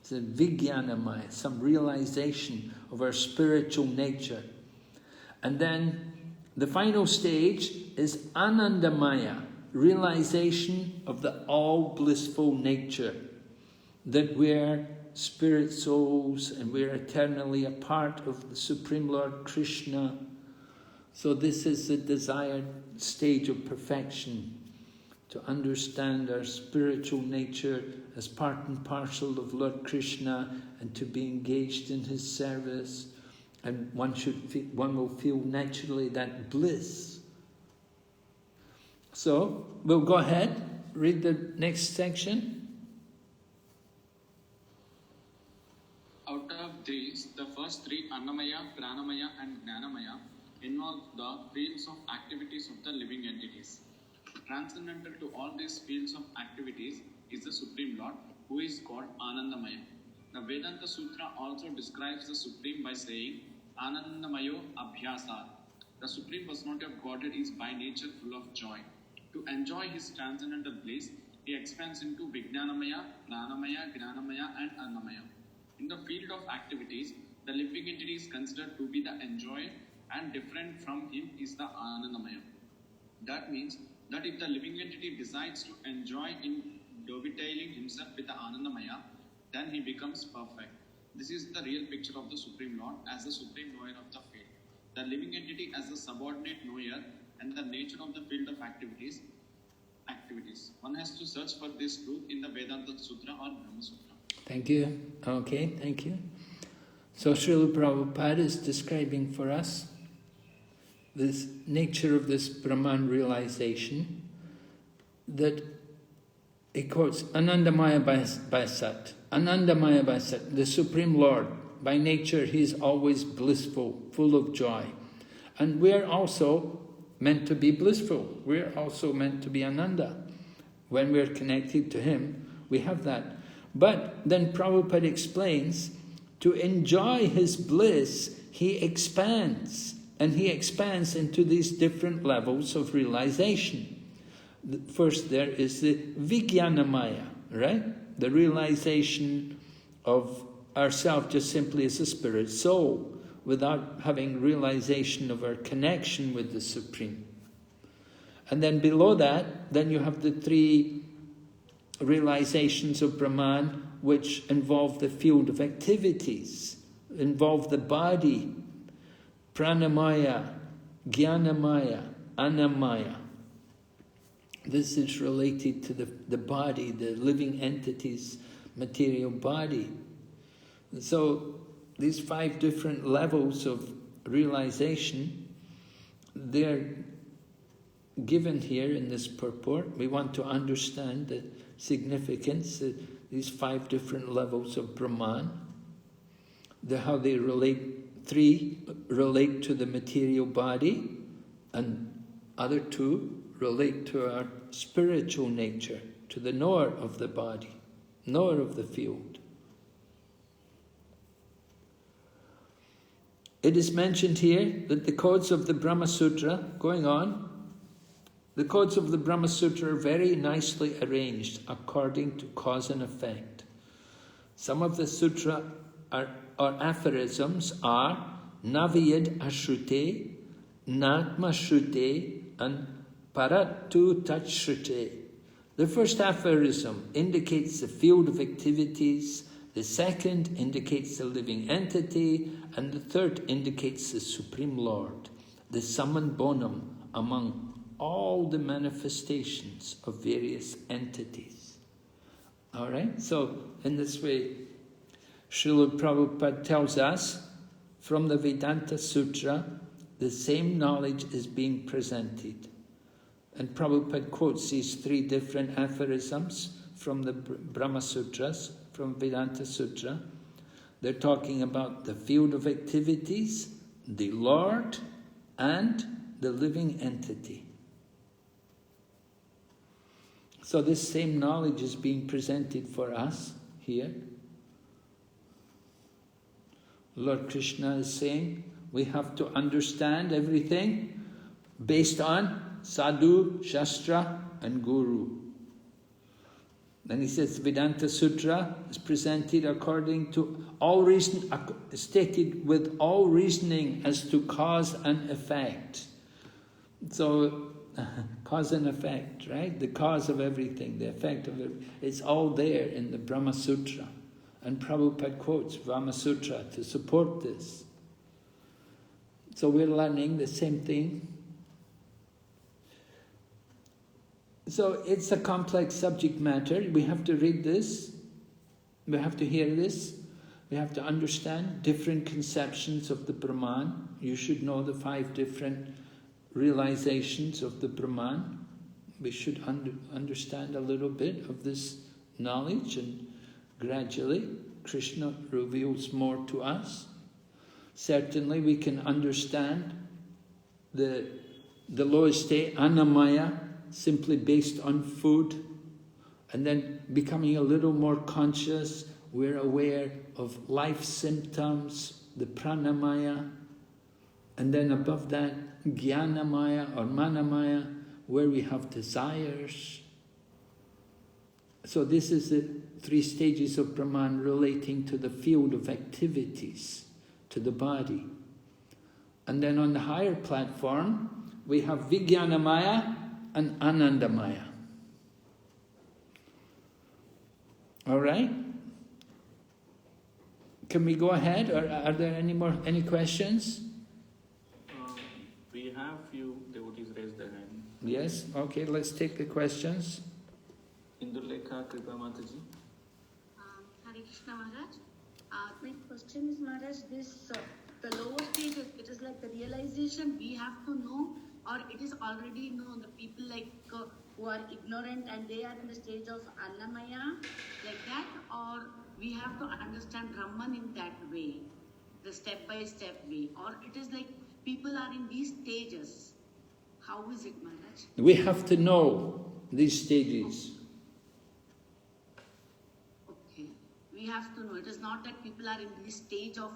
It's a Vijnanamaya, some realization of our spiritual nature. And then the final stage is Anandamaya, realization of the all-blissful nature, that we're spirit souls and we're eternally a part of the Supreme Lord Krishna. So this is the desired stage of perfection, to understand our spiritual nature as part and parcel of Lord Krishna and to be engaged in his service. And one will feel naturally that bliss. So, we'll go ahead, read the next section. Out of these, the first 3, Annamaya, Pranamaya and Jnanamaya, involve the fields of activities of the living entities. Transcendental to all these fields of activities is the Supreme Lord, who is called Anandamaya. The Vedanta Sutra also describes the Supreme by saying, Anandamayo Abhyasat. The Supreme Personality of Godhead is by nature full of joy. To enjoy his transcendental bliss, he expands into Vijnanamaya, Pranamaya, Jnanamaya and Annamaya. In the field of activities, the living entity is considered to be the enjoyer, and different from him is the Anandamaya. That means that if the living entity decides to enjoy in dovetailing himself with the Anandamaya, then he becomes perfect. This is the real picture of the Supreme Lord as the Supreme Knower of the field. The living entity as the subordinate knower and the nature of the field of activities. One has to search for this truth in the Vedanta Sutra or Brahma Sutra. Thank you. Okay, thank you. So Srila Prabhupada is describing for us this nature of this Brahman realization, that he quotes Anandamaya Bhasat. Anandamaya Bhasat, the Supreme Lord. By nature, he is always blissful, full of joy. And we're also meant to be blissful. We're also meant to be Ananda. When we're connected to him, we have that. But then Prabhupada explains, to enjoy his bliss, he expands. And he expands into these different levels of realization. First there is the Vijnanamaya, right? The realization of ourself just simply as a spirit soul, without having realization of our connection with the Supreme. And then below that, then you have the three realizations of Brahman, which involve the field of activities, involve the body, Pranamaya, Jnanamaya, Annamaya. This is related to the body, the living entity's material body. So these 5 different levels of realization, they're given here in this purport. We want to understand the significance of these 5 different levels of Brahman, how they relate. 3 relate to the material body, and other 2 relate to our spiritual nature, to the knower of the body, knower of the field. It is mentioned here that the codes of the Brahma Sutra, going on, the codes of the Brahma Sutra are very nicely arranged according to cause and effect. Some of the sutra or aphorisms are Naviyad Ashrute, Natma Shrute, and Paratu Tachrute. The first aphorism indicates the field of activities, the second indicates the living entity, and the third indicates the Supreme Lord, the summum bonum among all the manifestations of various entities. All right? So, in this way, Srila Prabhupada tells us, from the Vedanta Sutra, the same knowledge is being presented. And Prabhupada quotes these 3 different aphorisms from the Brahma Sutras, from Vedanta Sutra. They're talking about the field of activities, the Lord, and the living entity. So this same knowledge is being presented for us here. Lord Krishna is saying we have to understand everything based on Sadhu, Shastra, and Guru. Then he says Vedanta Sutra is presented according to all reason, stated with all reasoning as to cause and effect. So, cause and effect, right? The cause of everything, the effect of it, it's all there in the Brahma Sutra. And Prabhupada quotes Brahma Sutra to support this. So we're learning the same thing. So it's a complex subject matter. We have to read this. We have to hear this. We have to understand different conceptions of the Brahman. You should know the 5 different realizations of the Brahman. We should understand a little bit of this knowledge, and gradually Krishna reveals more to us. Certainly we can understand the lowest state, Annamaya, simply based on food, and then becoming a little more conscious, we're aware of life symptoms, the Pranamaya, and then above that, Jnanamaya or Manamaya, where we have desires. So this is the 3 stages of Brahman relating to the field of activities, to the body. And then on the higher platform, we have Vijnanamaya and Anandamaya. All right? Can we go ahead, or are there any questions? We have few devotees raise their hand. Yes? Okay, let's take the questions. Indulekha Kripa Mataji. Hare Krishna Maharaj. My question is, Maharaj, this the lower stages, it is like the realization we have to know, or it is already known. The people like who are ignorant and they are in the stage of Annamaya, like that, or we have to understand Brahman in that way, the step-by-step way, or it is like people are in these stages. How is it, Maharaj? We have to know these stages. Okay. We have to know. It is not that people are in this stage of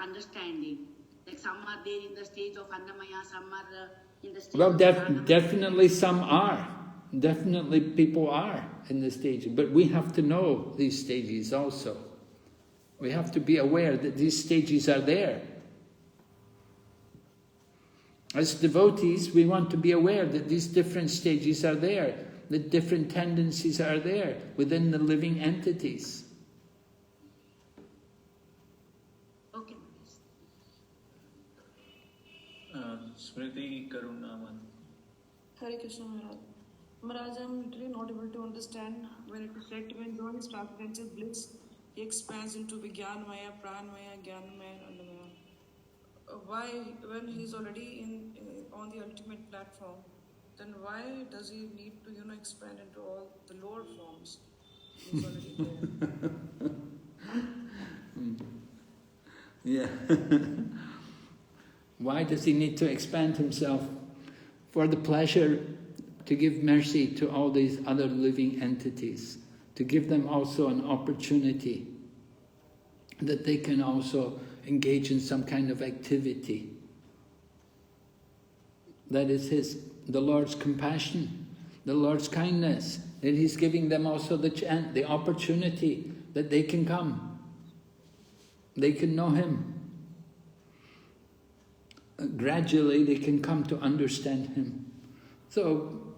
understanding. Like some are there in the stage of Annamaya, some are in the stage Well, of definitely some are. Definitely people are in the stage. But we have to know these stages also. We have to be aware that these stages are there. As devotees, we want to be aware that these different stages are there, that different tendencies are there within the living entities. Okay. Smriti Karunaman. Hare Krishna Maharaj. Maharaj, I am literally not able to understand when it is said when God is transcendental bliss, he expands into Vijnanamaya, Pranamaya, Jnanamaya, and Annamaya. Why, when he is already on the ultimate platform, then why does he need to expand into all the lower forms? He's already there. Yeah. Why does he need to expand himself? For the pleasure to give mercy to all these other living entities, to give them also an opportunity that they can also engage in some kind of activity. That is the Lord's compassion, the Lord's kindness, that he's giving them also the opportunity that they can come, they can know him. Gradually they can come to understand him. So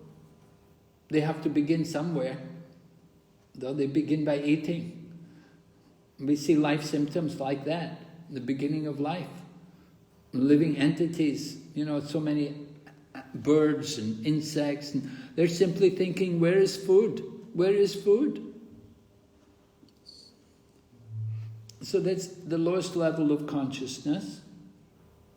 they have to begin somewhere, though they begin by eating. We see life symptoms like that, the beginning of life. Living entities, so many birds and insects, and they're simply thinking, where is food? Where is food? So that's the lowest level of consciousness.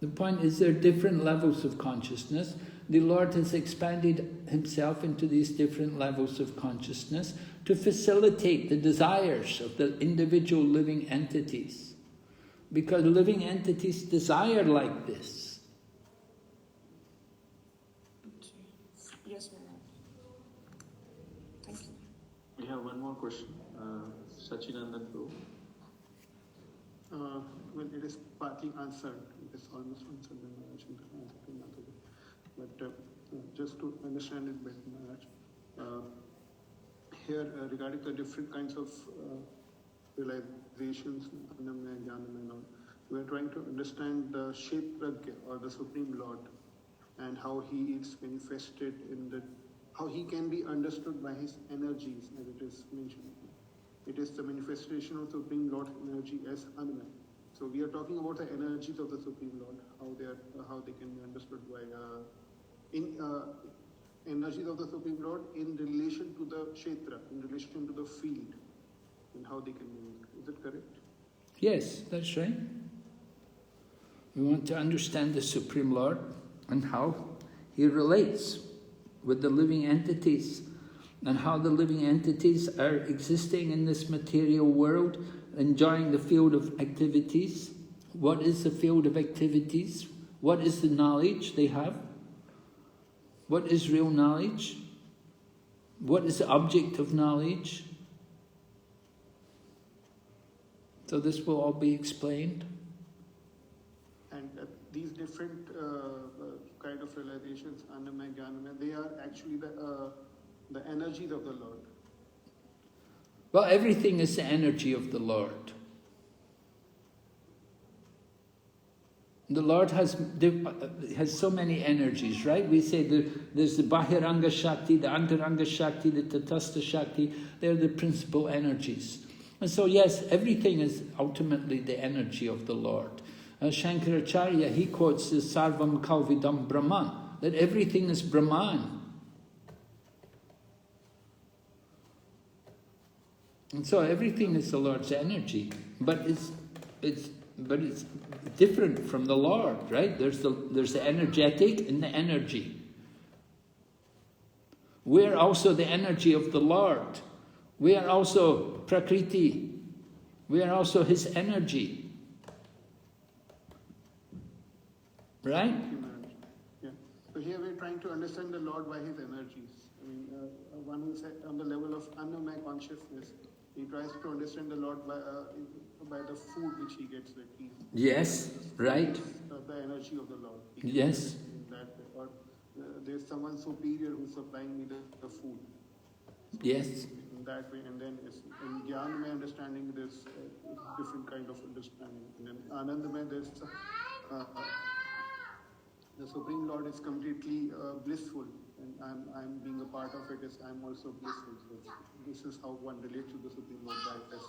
The point is there are different levels of consciousness. The Lord has expanded himself into these different levels of consciousness to facilitate the desires of the individual living entities. Because living entities desire like this. Yes, ma'am. Thank you. We have one more question. Sachinandan Prabhu. Well, it is partly answered. It is almost answered by Maharaj in another way. But just to understand it better, Maharaj, here regarding the different kinds of realizations, Annamaya, Jnanamaya and all, we are trying to understand the Kshetrajna or the Supreme Lord and how he is manifested how he can be understood by his energies, as it is mentioned. It is the manifestation of Supreme Lord's energy as Annamaya. So we are talking about the energies of the Supreme Lord, how they can be understood by energies of the Supreme Lord in relation to the Kshetra, in relation to the field, and how they can be. Is it correct? Yes, that's right. We want to understand the Supreme Lord and how he relates with the living entities, and how the living entities are existing in this material world, enjoying the field of activities. What is the field of activities? What is the knowledge they have? What is real knowledge? What is the object of knowledge? So this will all be explained. And these different kind of realizations, Annamaya, Jnanamaya, they are actually the energies of the Lord. Well, everything is the energy of the Lord. The Lord has so many energies, right? We say there's the Bahiranga Shakti, the Antaranga Shakti, the Tatastha Shakti. They're the principal energies. And so yes, everything is ultimately the energy of the Lord. Shankaracharya, he quotes this Sarvam Kalvidam Brahman, that everything is Brahman. And so everything is the Lord's energy, but it's different from the Lord, right? There's the energetic and the energy. We're also the energy of the Lord. We are also Prakriti. We are also His energy. Right? Yeah. So here we're trying to understand the Lord by His energies. I mean, one who's on the level of Annamaya consciousness, he tries to understand the Lord by the food which he gets. Like yes, right. The energy of the Lord. Yes. In that way. Or there's someone superior who's supplying me the food. Yes. In that way, and then in Jnanamaya understanding, there's different kind of understanding. And then Anandamaya, there's the Supreme Lord is completely blissful, and I'm being a part of it. I'm also blissful. So this is how one relates to the Supreme Lord by best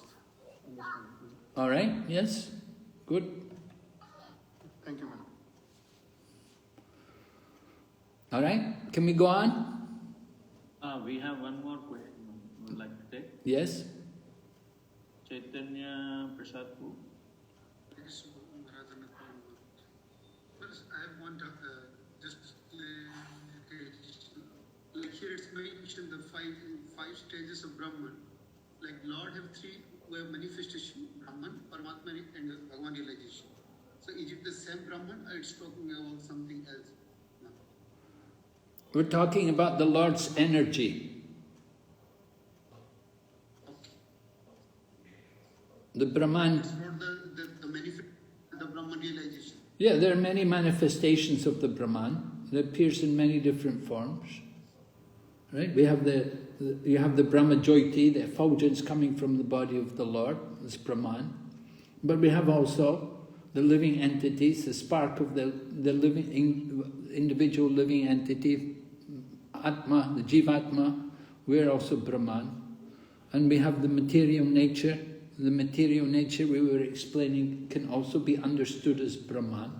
understanding. All right. Yes. Good. Thank you, ma'am. All right. Can we go on? We have one more question we would like to take. Yes. Chaitanya Prasad Pu. First, I want just like here it's mentioned the five stages of Brahman. Like Lord have three way of manifestation: Brahman, Paramatma, and Bhagavan realization. So is it the same Brahman, or it's talking about something else? No. We're talking about the Lord's energy. The Brahman. It's not the Brahman realization. Yeah, there are many manifestations of the Brahman. It appears in many different forms. Right? We have you have the Brahma Jyoti, the effulgence coming from the body of the Lord, this Brahman. But we have also the living entities, the spark of the living individual living entity, Atma, the Jivatma. We are also Brahman. And we have the material nature. The material nature we were explaining can also be understood as Brahman.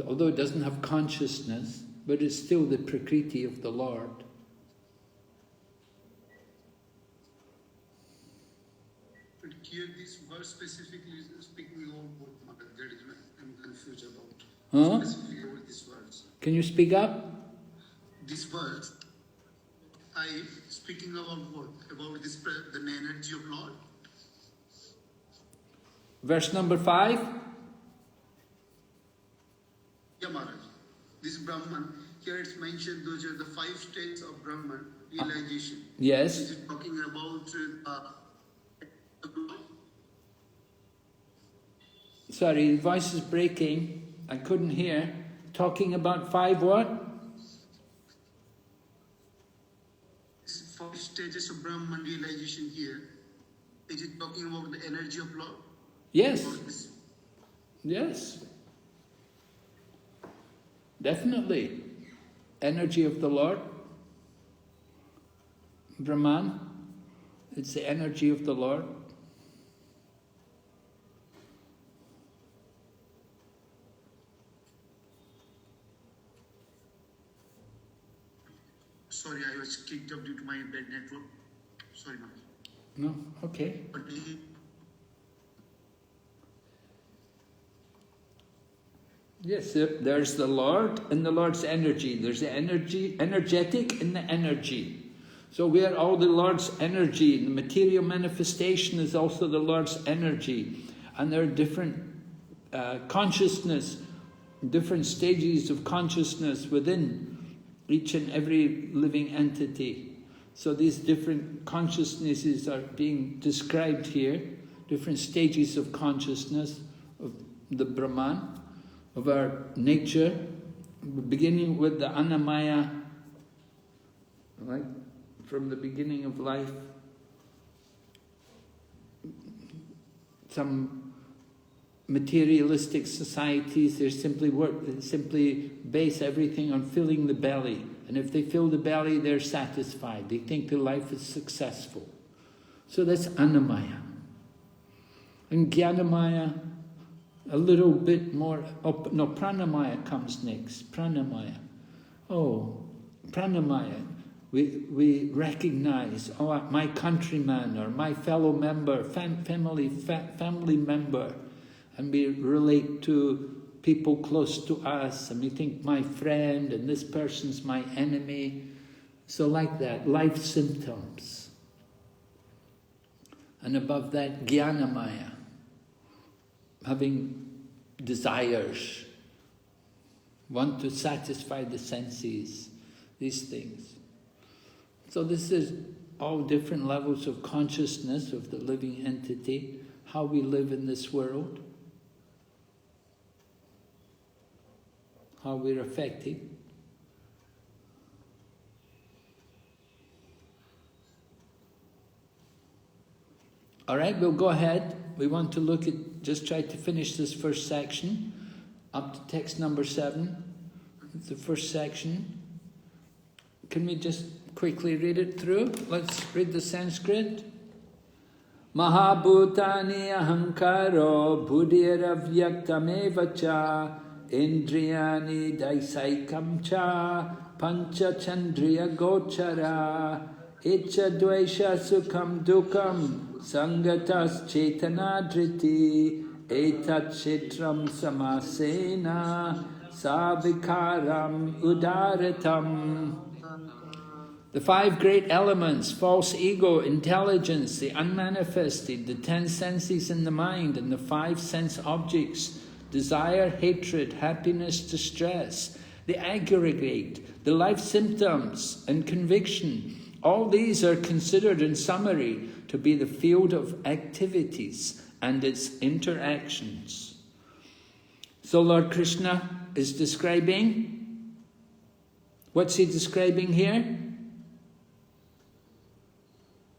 Although it doesn't have consciousness, but it's still the Prakriti of the Lord. But here this verse specifically is speaking about what that is I'm confused about. Huh? Specifically about this verse. Can you speak up? This verse, speaking about what? About this the energy of Lord? Verse number 5? Yeah, Maharaj. This Brahman, here it's mentioned those are the 5 states of Brahman realization. Yes. Is it talking about Sorry, the voice is breaking. I couldn't hear. Talking about 5 what? 5 stages of Brahman realization here. Is it talking about the energy of Lord? Yes. Yes. Definitely. Energy of the Lord. Brahman. It's the energy of the Lord. Sorry, I was kicked up due to my bad network. Sorry, Maharaj. No, okay. Yes, there's the Lord and the Lord's energy. There's the energetic and the energy. So we are all the Lord's energy. The material manifestation is also the Lord's energy. And there are different consciousness, different stages of consciousness within each and every living entity. So these different consciousnesses are being described here, different stages of consciousness of the Brahman, of our nature, beginning with the Annamaya, right? From the beginning of life. Some materialistic societies, they simply base everything on filling the belly. And if they fill the belly, they're satisfied. They think their life is successful. So that's Annamaya. And Jnanamaya, a little bit more, Pranamaya comes next. Pranamaya. Oh, Pranamaya. We recognize, oh, my countryman or my fellow member, family member, and we relate to people close to us, and we think my friend and this person's my enemy. So like that, life symptoms. And above that, Jnanamaya, having desires, want to satisfy the senses, these things. So this is all different levels of consciousness of the living entity, how we live in this world, how we're affected. All right, we'll go ahead. We want to look at, just try to finish this first section, up to text number 7. It's the first section. Can we just quickly read it through? Let's read the Sanskrit. Mahabhutani ahankaro buddhiravyaktameva cha indriyani daisaikam cha pancha chandriya gochara icha dvaisha sukham dukam sangatas chetanadriti etat chetram samasena savikaram udaratam. The 5 great elements, false ego, intelligence, the unmanifested, the 10 senses in the mind, and the 5 sense objects, desire, hatred, happiness, distress, the aggregate, the life symptoms and conviction, all these are considered in summary to be the field of activities and its interactions. So Lord Krishna is describing, what's he describing here?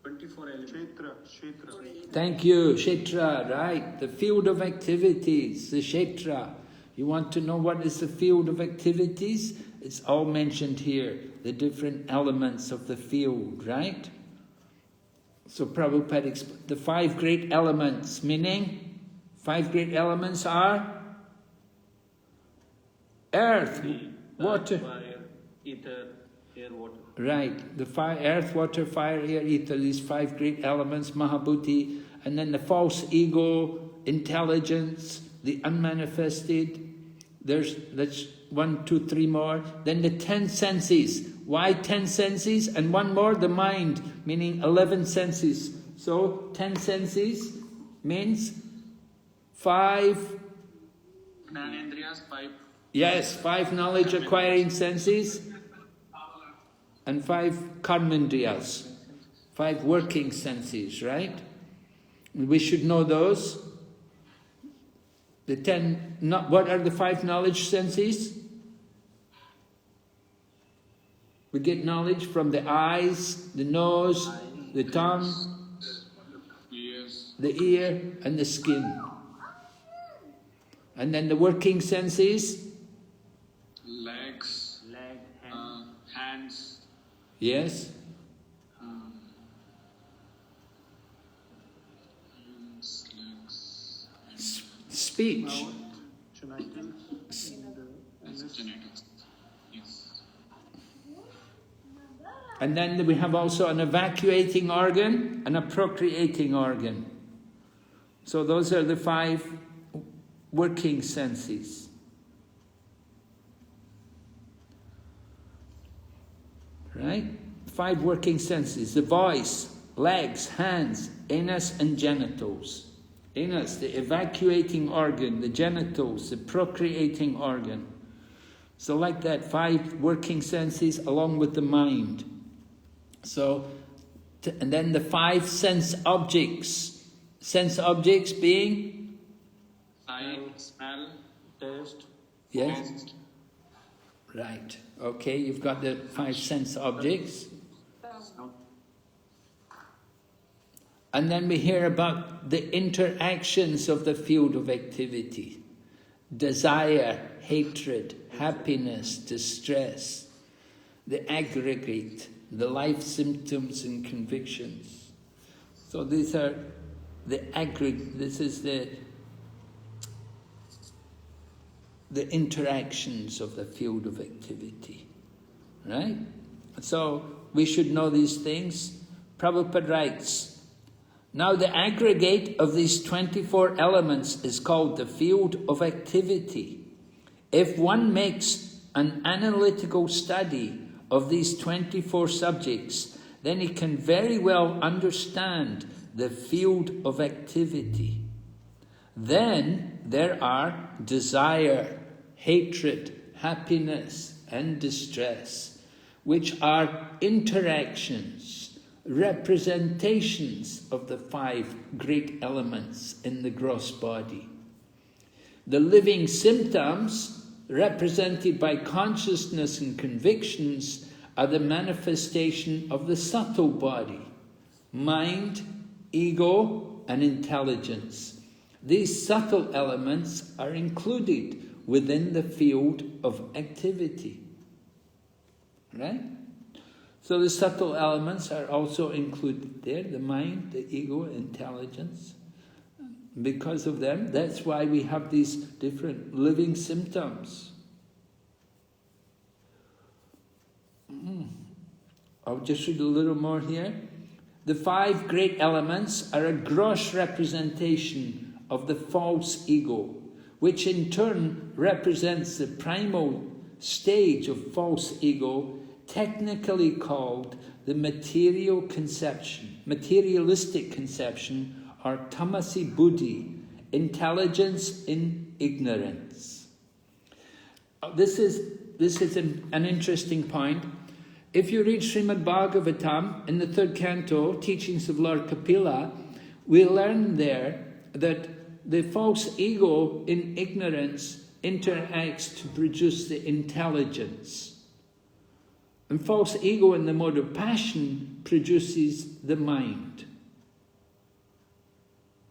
24 elements. Kshetra. Thank you, Kshetra, right. The field of activities, the Kshetra. You want to know what is the field of activities? It's all mentioned here, the different elements of the field, right? So Prabhupada explained the 5 great elements, meaning 5 great elements are earth, water, fire, ether, air, water. right, the fire, earth, water, fire, air, ether, these 5 great elements, Mahabhuti, and then the false ego, intelligence, the unmanifested, that's 1, 2, 3 more, then the 10 senses. Why 10 senses? And 1 more, the mind, meaning 11 senses. So 10 senses means 5... Jnanendriyas, 5. Yes, 5 knowledge acquiring senses and 5 karmendriyas, 5 working senses, right? We should know those. The 10, what are the 5 knowledge senses? We get knowledge from the eyes, the nose, the tongue, the ear, and the skin. And then the working senses? Legs, hands. Yes. Hands, legs. Speech. Genetics. Yes. And then we have also an evacuating organ and a procreating organ. So those are the 5 working senses. Right? 5 working senses. The voice, legs, hands, anus and genitals. Anus, the evacuating organ, the genitals, the procreating organ. So like that, 5 working senses along with the mind. So, and then the 5 sense objects. Sense objects being? Sight, smell, taste. Yes. Taste. Right. Okay, you've got the 5 sense objects. And then we hear about the interactions of the field of activity. Desire, hatred, happiness, distress, the aggregate, the life symptoms and convictions. So these are the aggregate, this is the interactions of the field of activity, right? So we should know these things. Prabhupada writes, now the aggregate of these 24 elements is called the field of activity. If one makes an analytical study of these 24 subjects, then he can very well understand the field of activity. Then there are desire, hatred, happiness, and distress, which are interactions, representations of the 5 great elements in the gross body. The living symptoms, represented by consciousness and convictions, are the manifestation of the subtle body, mind, ego, and intelligence. These subtle elements are included within the field of activity. Right? So the subtle elements are also included there, the mind, the ego, intelligence. Because of them, that's why we have these different living symptoms. I'll just read a little more here. The 5 great elements are a gross representation of the false ego, which in turn represents the primal stage of false ego, technically called the materialistic conception, or tamasi buddhi, intelligence in ignorance. This is an interesting point. If you read Srimad Bhagavatam in the 3rd canto, Teachings of Lord Kapila, we learn there that the false ego in ignorance interacts to produce the intelligence. And false ego in the mode of passion produces the mind.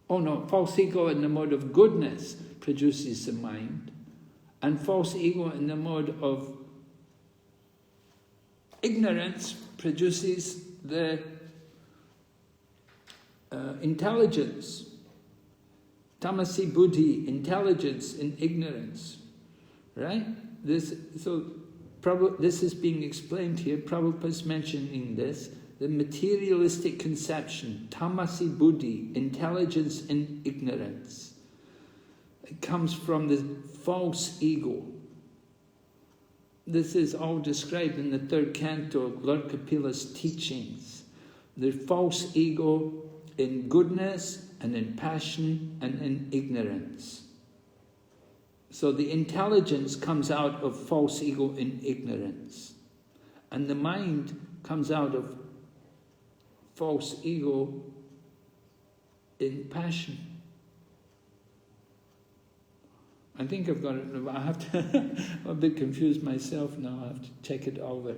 Oh no, false ego in the mode of goodness produces the mind. And false ego in the mode of ignorance produces the intelligence. Tamasi buddhi, intelligence in ignorance. Right? This is being explained here. Prabhupada's mentioning this. The materialistic conception, tamasi buddhi, intelligence in ignorance. It comes from the false ego. This is all described in the 3rd canto of Lord Kapila's teachings. The false ego in goodness and in passion and in ignorance. So the intelligence comes out of false ego in ignorance. And the mind comes out of false ego in passion. I think I've got it. I have to. I'm a bit confused myself now. I have to check it over.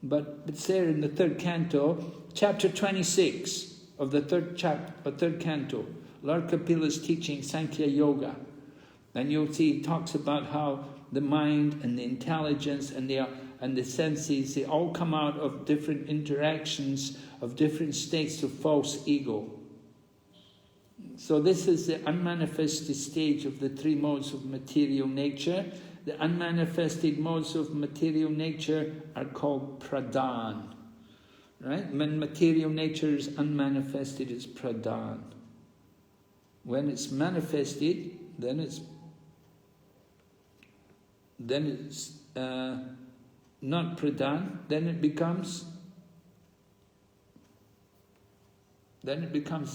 But it's there in the 3rd canto, chapter 26 of the 3rd canto. Lord Kapila's teaching Sankhya Yoga, and you'll see he talks about how the mind and the intelligence and the senses, they all come out of different interactions of different states of false ego. So this is the unmanifested stage of the 3 modes of material nature. The unmanifested modes of material nature are called pradhan. Right? When material nature is unmanifested, it's pradhan. When it's manifested, then it's not pradhan. Then it becomes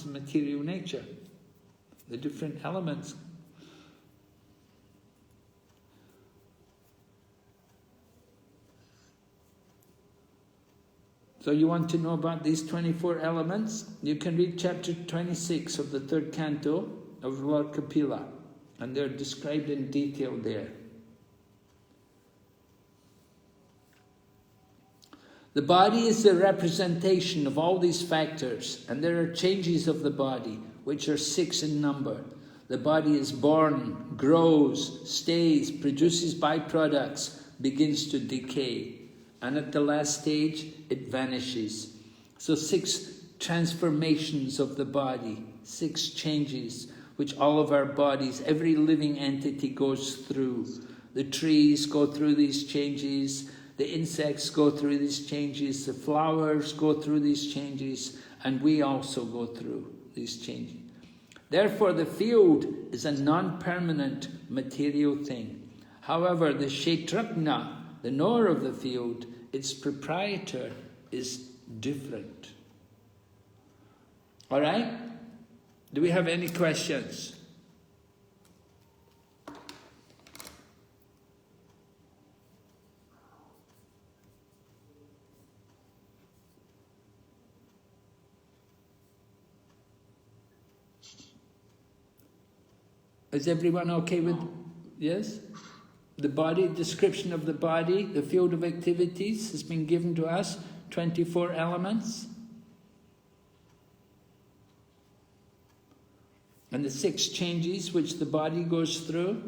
material nature. The different elements. So you want to know about these 24 elements? You can read chapter 26 of the 3rd canto of Lord Kapila, and they're described in detail there. The body is the representation of all these factors, and there are changes of the body, which are 6 in number. The body is born, grows, stays, produces byproducts, begins to decay. And at the last stage, it vanishes. So 6 transformations of the body, 6 changes, which all of our bodies, every living entity goes through. The trees go through these changes, The insects go through these changes, the flowers go through these changes, and we also go through these changes. Therefore, the field is a non-permanent material thing. However, the Kshetrajna, the knower of the field, its proprietor, is different. All right? Do we have any questions? Is everyone okay with, yes? The body, description of the body, the field of activities has been given to us, 24 elements. And the 6 changes which the body goes through.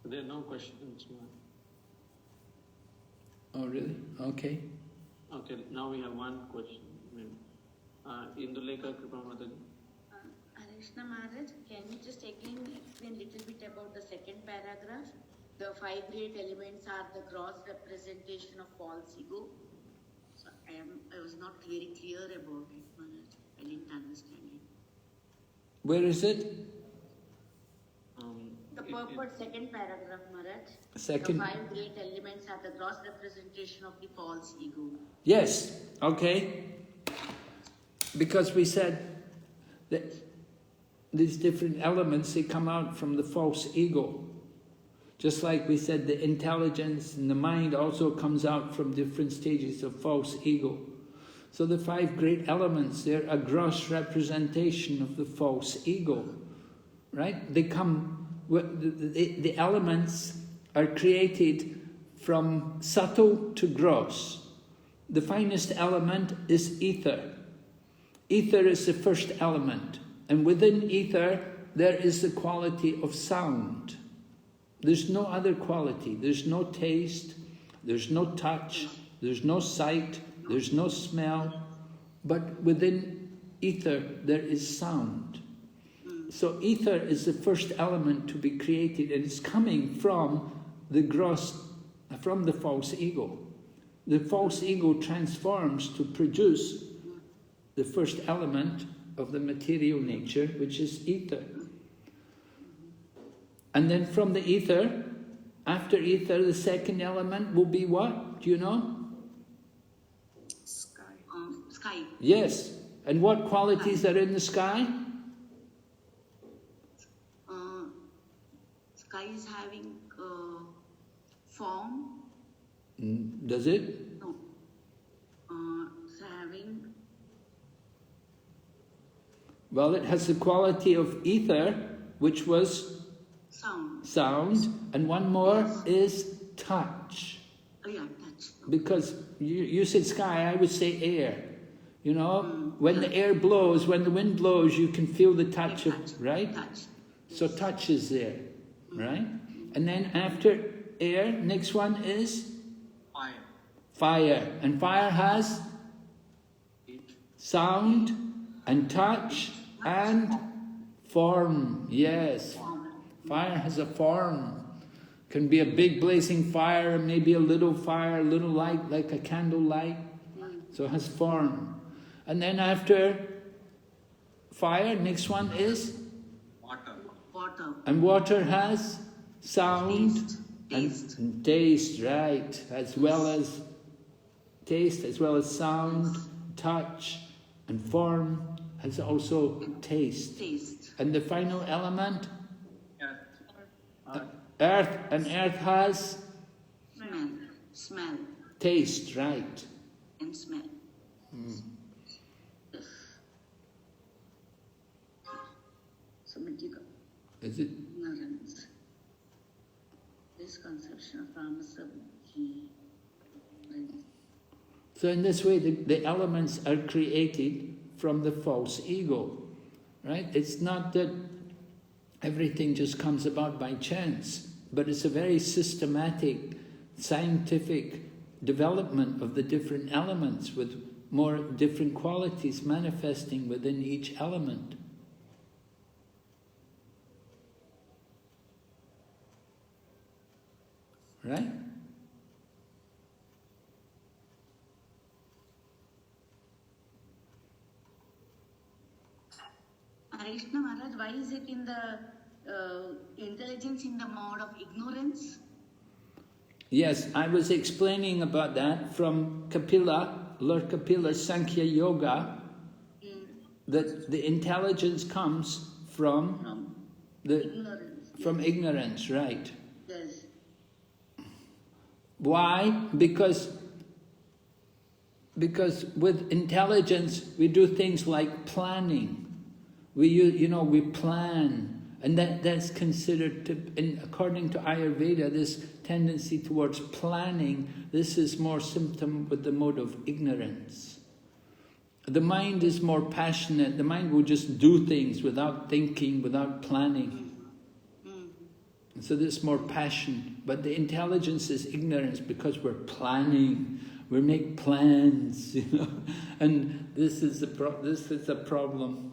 There are no questions. Oh, really? Okay. Okay, now we have one question. Indulekha Kripamataji. Krishna Maharaj, can you just again explain a little bit about the second paragraph? The 5 great elements are the gross representation of false ego. So I was not very clear about it, Maharaj. I didn't understand it. Where is it? The purport, second paragraph, Maharaj. Second. The 5 great elements are the gross representation of the false ego. Yes, okay. Because we said that these different elements, they come out from the false ego. Just like we said, the intelligence and the mind also comes out from different stages of false ego. So the 5 great elements, they're a gross representation of the false ego, right? They come, the elements are created from subtle to gross. The finest element is ether. Ether is the first element. And within ether, there is the quality of sound. There's no other quality. There's no taste, there's no touch, there's no sight, there's no smell. But within ether, there is sound. So ether is the first element to be created, and it's coming from the gross, from the false ego. The false ego transforms to produce the first element of the material nature, which is ether. And then from the ether, after ether, the second element will be what? Do you know? Sky. Sky. Yes. And what qualities are in the sky? Sky is having form. Does it? No. It's having... Well, it has the quality of ether, which was sound, and one more is touch. Oh yeah, touch. Because you said sky, I would say air. You know, when the air blows, when the wind blows, you can feel the touch of, right? Touch. So touch is there, right? And then after air, next one is? Fire. Fire. And fire has sound and touch and form. Yes. Fire has a form. Can be a big blazing fire, maybe a little fire, a little light, like a candle light. So it has form. And then after fire, next one is? Water. Water. And water has sound and taste, right? As well as taste, as well as sound, touch, and form has also taste. And the final element? Earth. And earth has? Smell. Taste, right? And smell. So, is it? Ignorance. This conception of Ramasa. So in this way, the elements are created from the false ego, right? It's not that everything just comes about by chance, but it's a very systematic scientific development of the different elements with more different qualities manifesting within each element. Right? Krishna Maharaj, why is it in the intelligence in the mode of ignorance? Yes, I was explaining about that from Kapila, Lord Kapila's Sankhya Yoga, that the intelligence comes from ignorance, right? Yes. Why? Because with intelligence we do things like planning. We plan, and that's considered to, according to Ayurveda, this tendency towards planning. This is more symptom with the mode of ignorance. The mind is more passionate. The mind will just do things without thinking, without planning. So there's more passion. But the intelligence is ignorance because we're planning. We make plans, and this is a problem.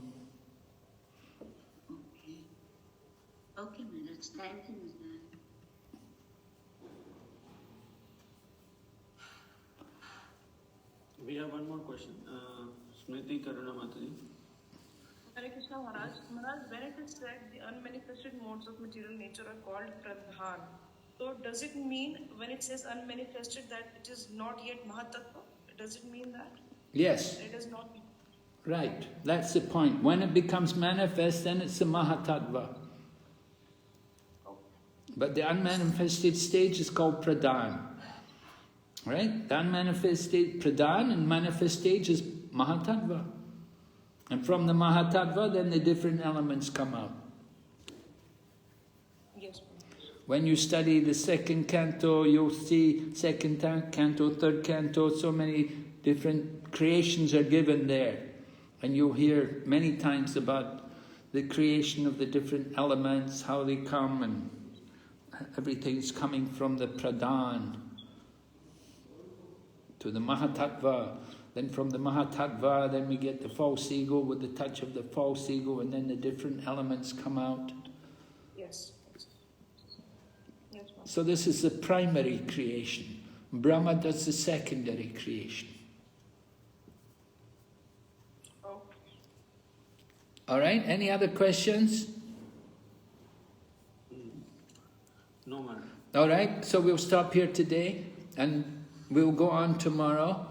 Okay, Maharaj. Thank you, Maharaj. We have one more question. Smriti Karuna Mataji. Hare Krishna Maharaj. Maharaj, when it is said the unmanifested modes of material nature are called pradhan, so does it mean when it says unmanifested that it is not yet Mahatattva? Does it mean that? Yes. It is not. Right. That's the point. When it becomes manifest, then it's a Mahatattva. But the unmanifested stage is called pradhan. Right? The unmanifested pradhan and manifest stage is Mahatattva. And from the Mahatattva, then the different elements come out. Yes. When you study the second canto, you'll see second canto, third canto, so many different creations are given there. And you'll hear many times about the creation of the different elements, how they come, and everything's coming from the pradhan to the Mahatattva. Then from the Mahatattva, then we get the false ego with the touch of the false ego, and then the different elements come out. Yes. Yes. So this is the primary creation. Brahma does the secondary creation. All right, any other questions? No, Maharaj. All right, so we'll stop here today and we'll go on tomorrow.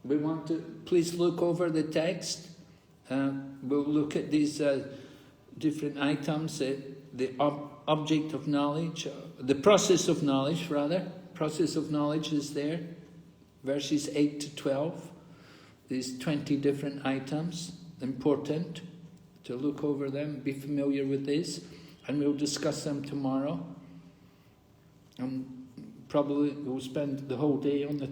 We want to, please look over the text. We'll look at these different items, the object of knowledge, the process of knowledge rather. Process of knowledge is there, verses 8 to 12. These 20 different items, important to look over them, be familiar with this, and we'll discuss them tomorrow. Probably we'll spend the whole day on the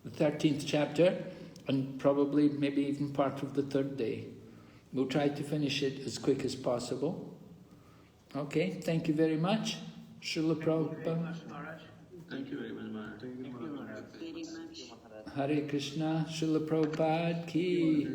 13th chapter, and probably maybe even part of the third day. We'll try to finish it as quick as possible. Okay, thank you very much. Srila Prabhupada. Thank you very much, Maharaj. Very much. Hare Krishna, Srila Prabhupada ki.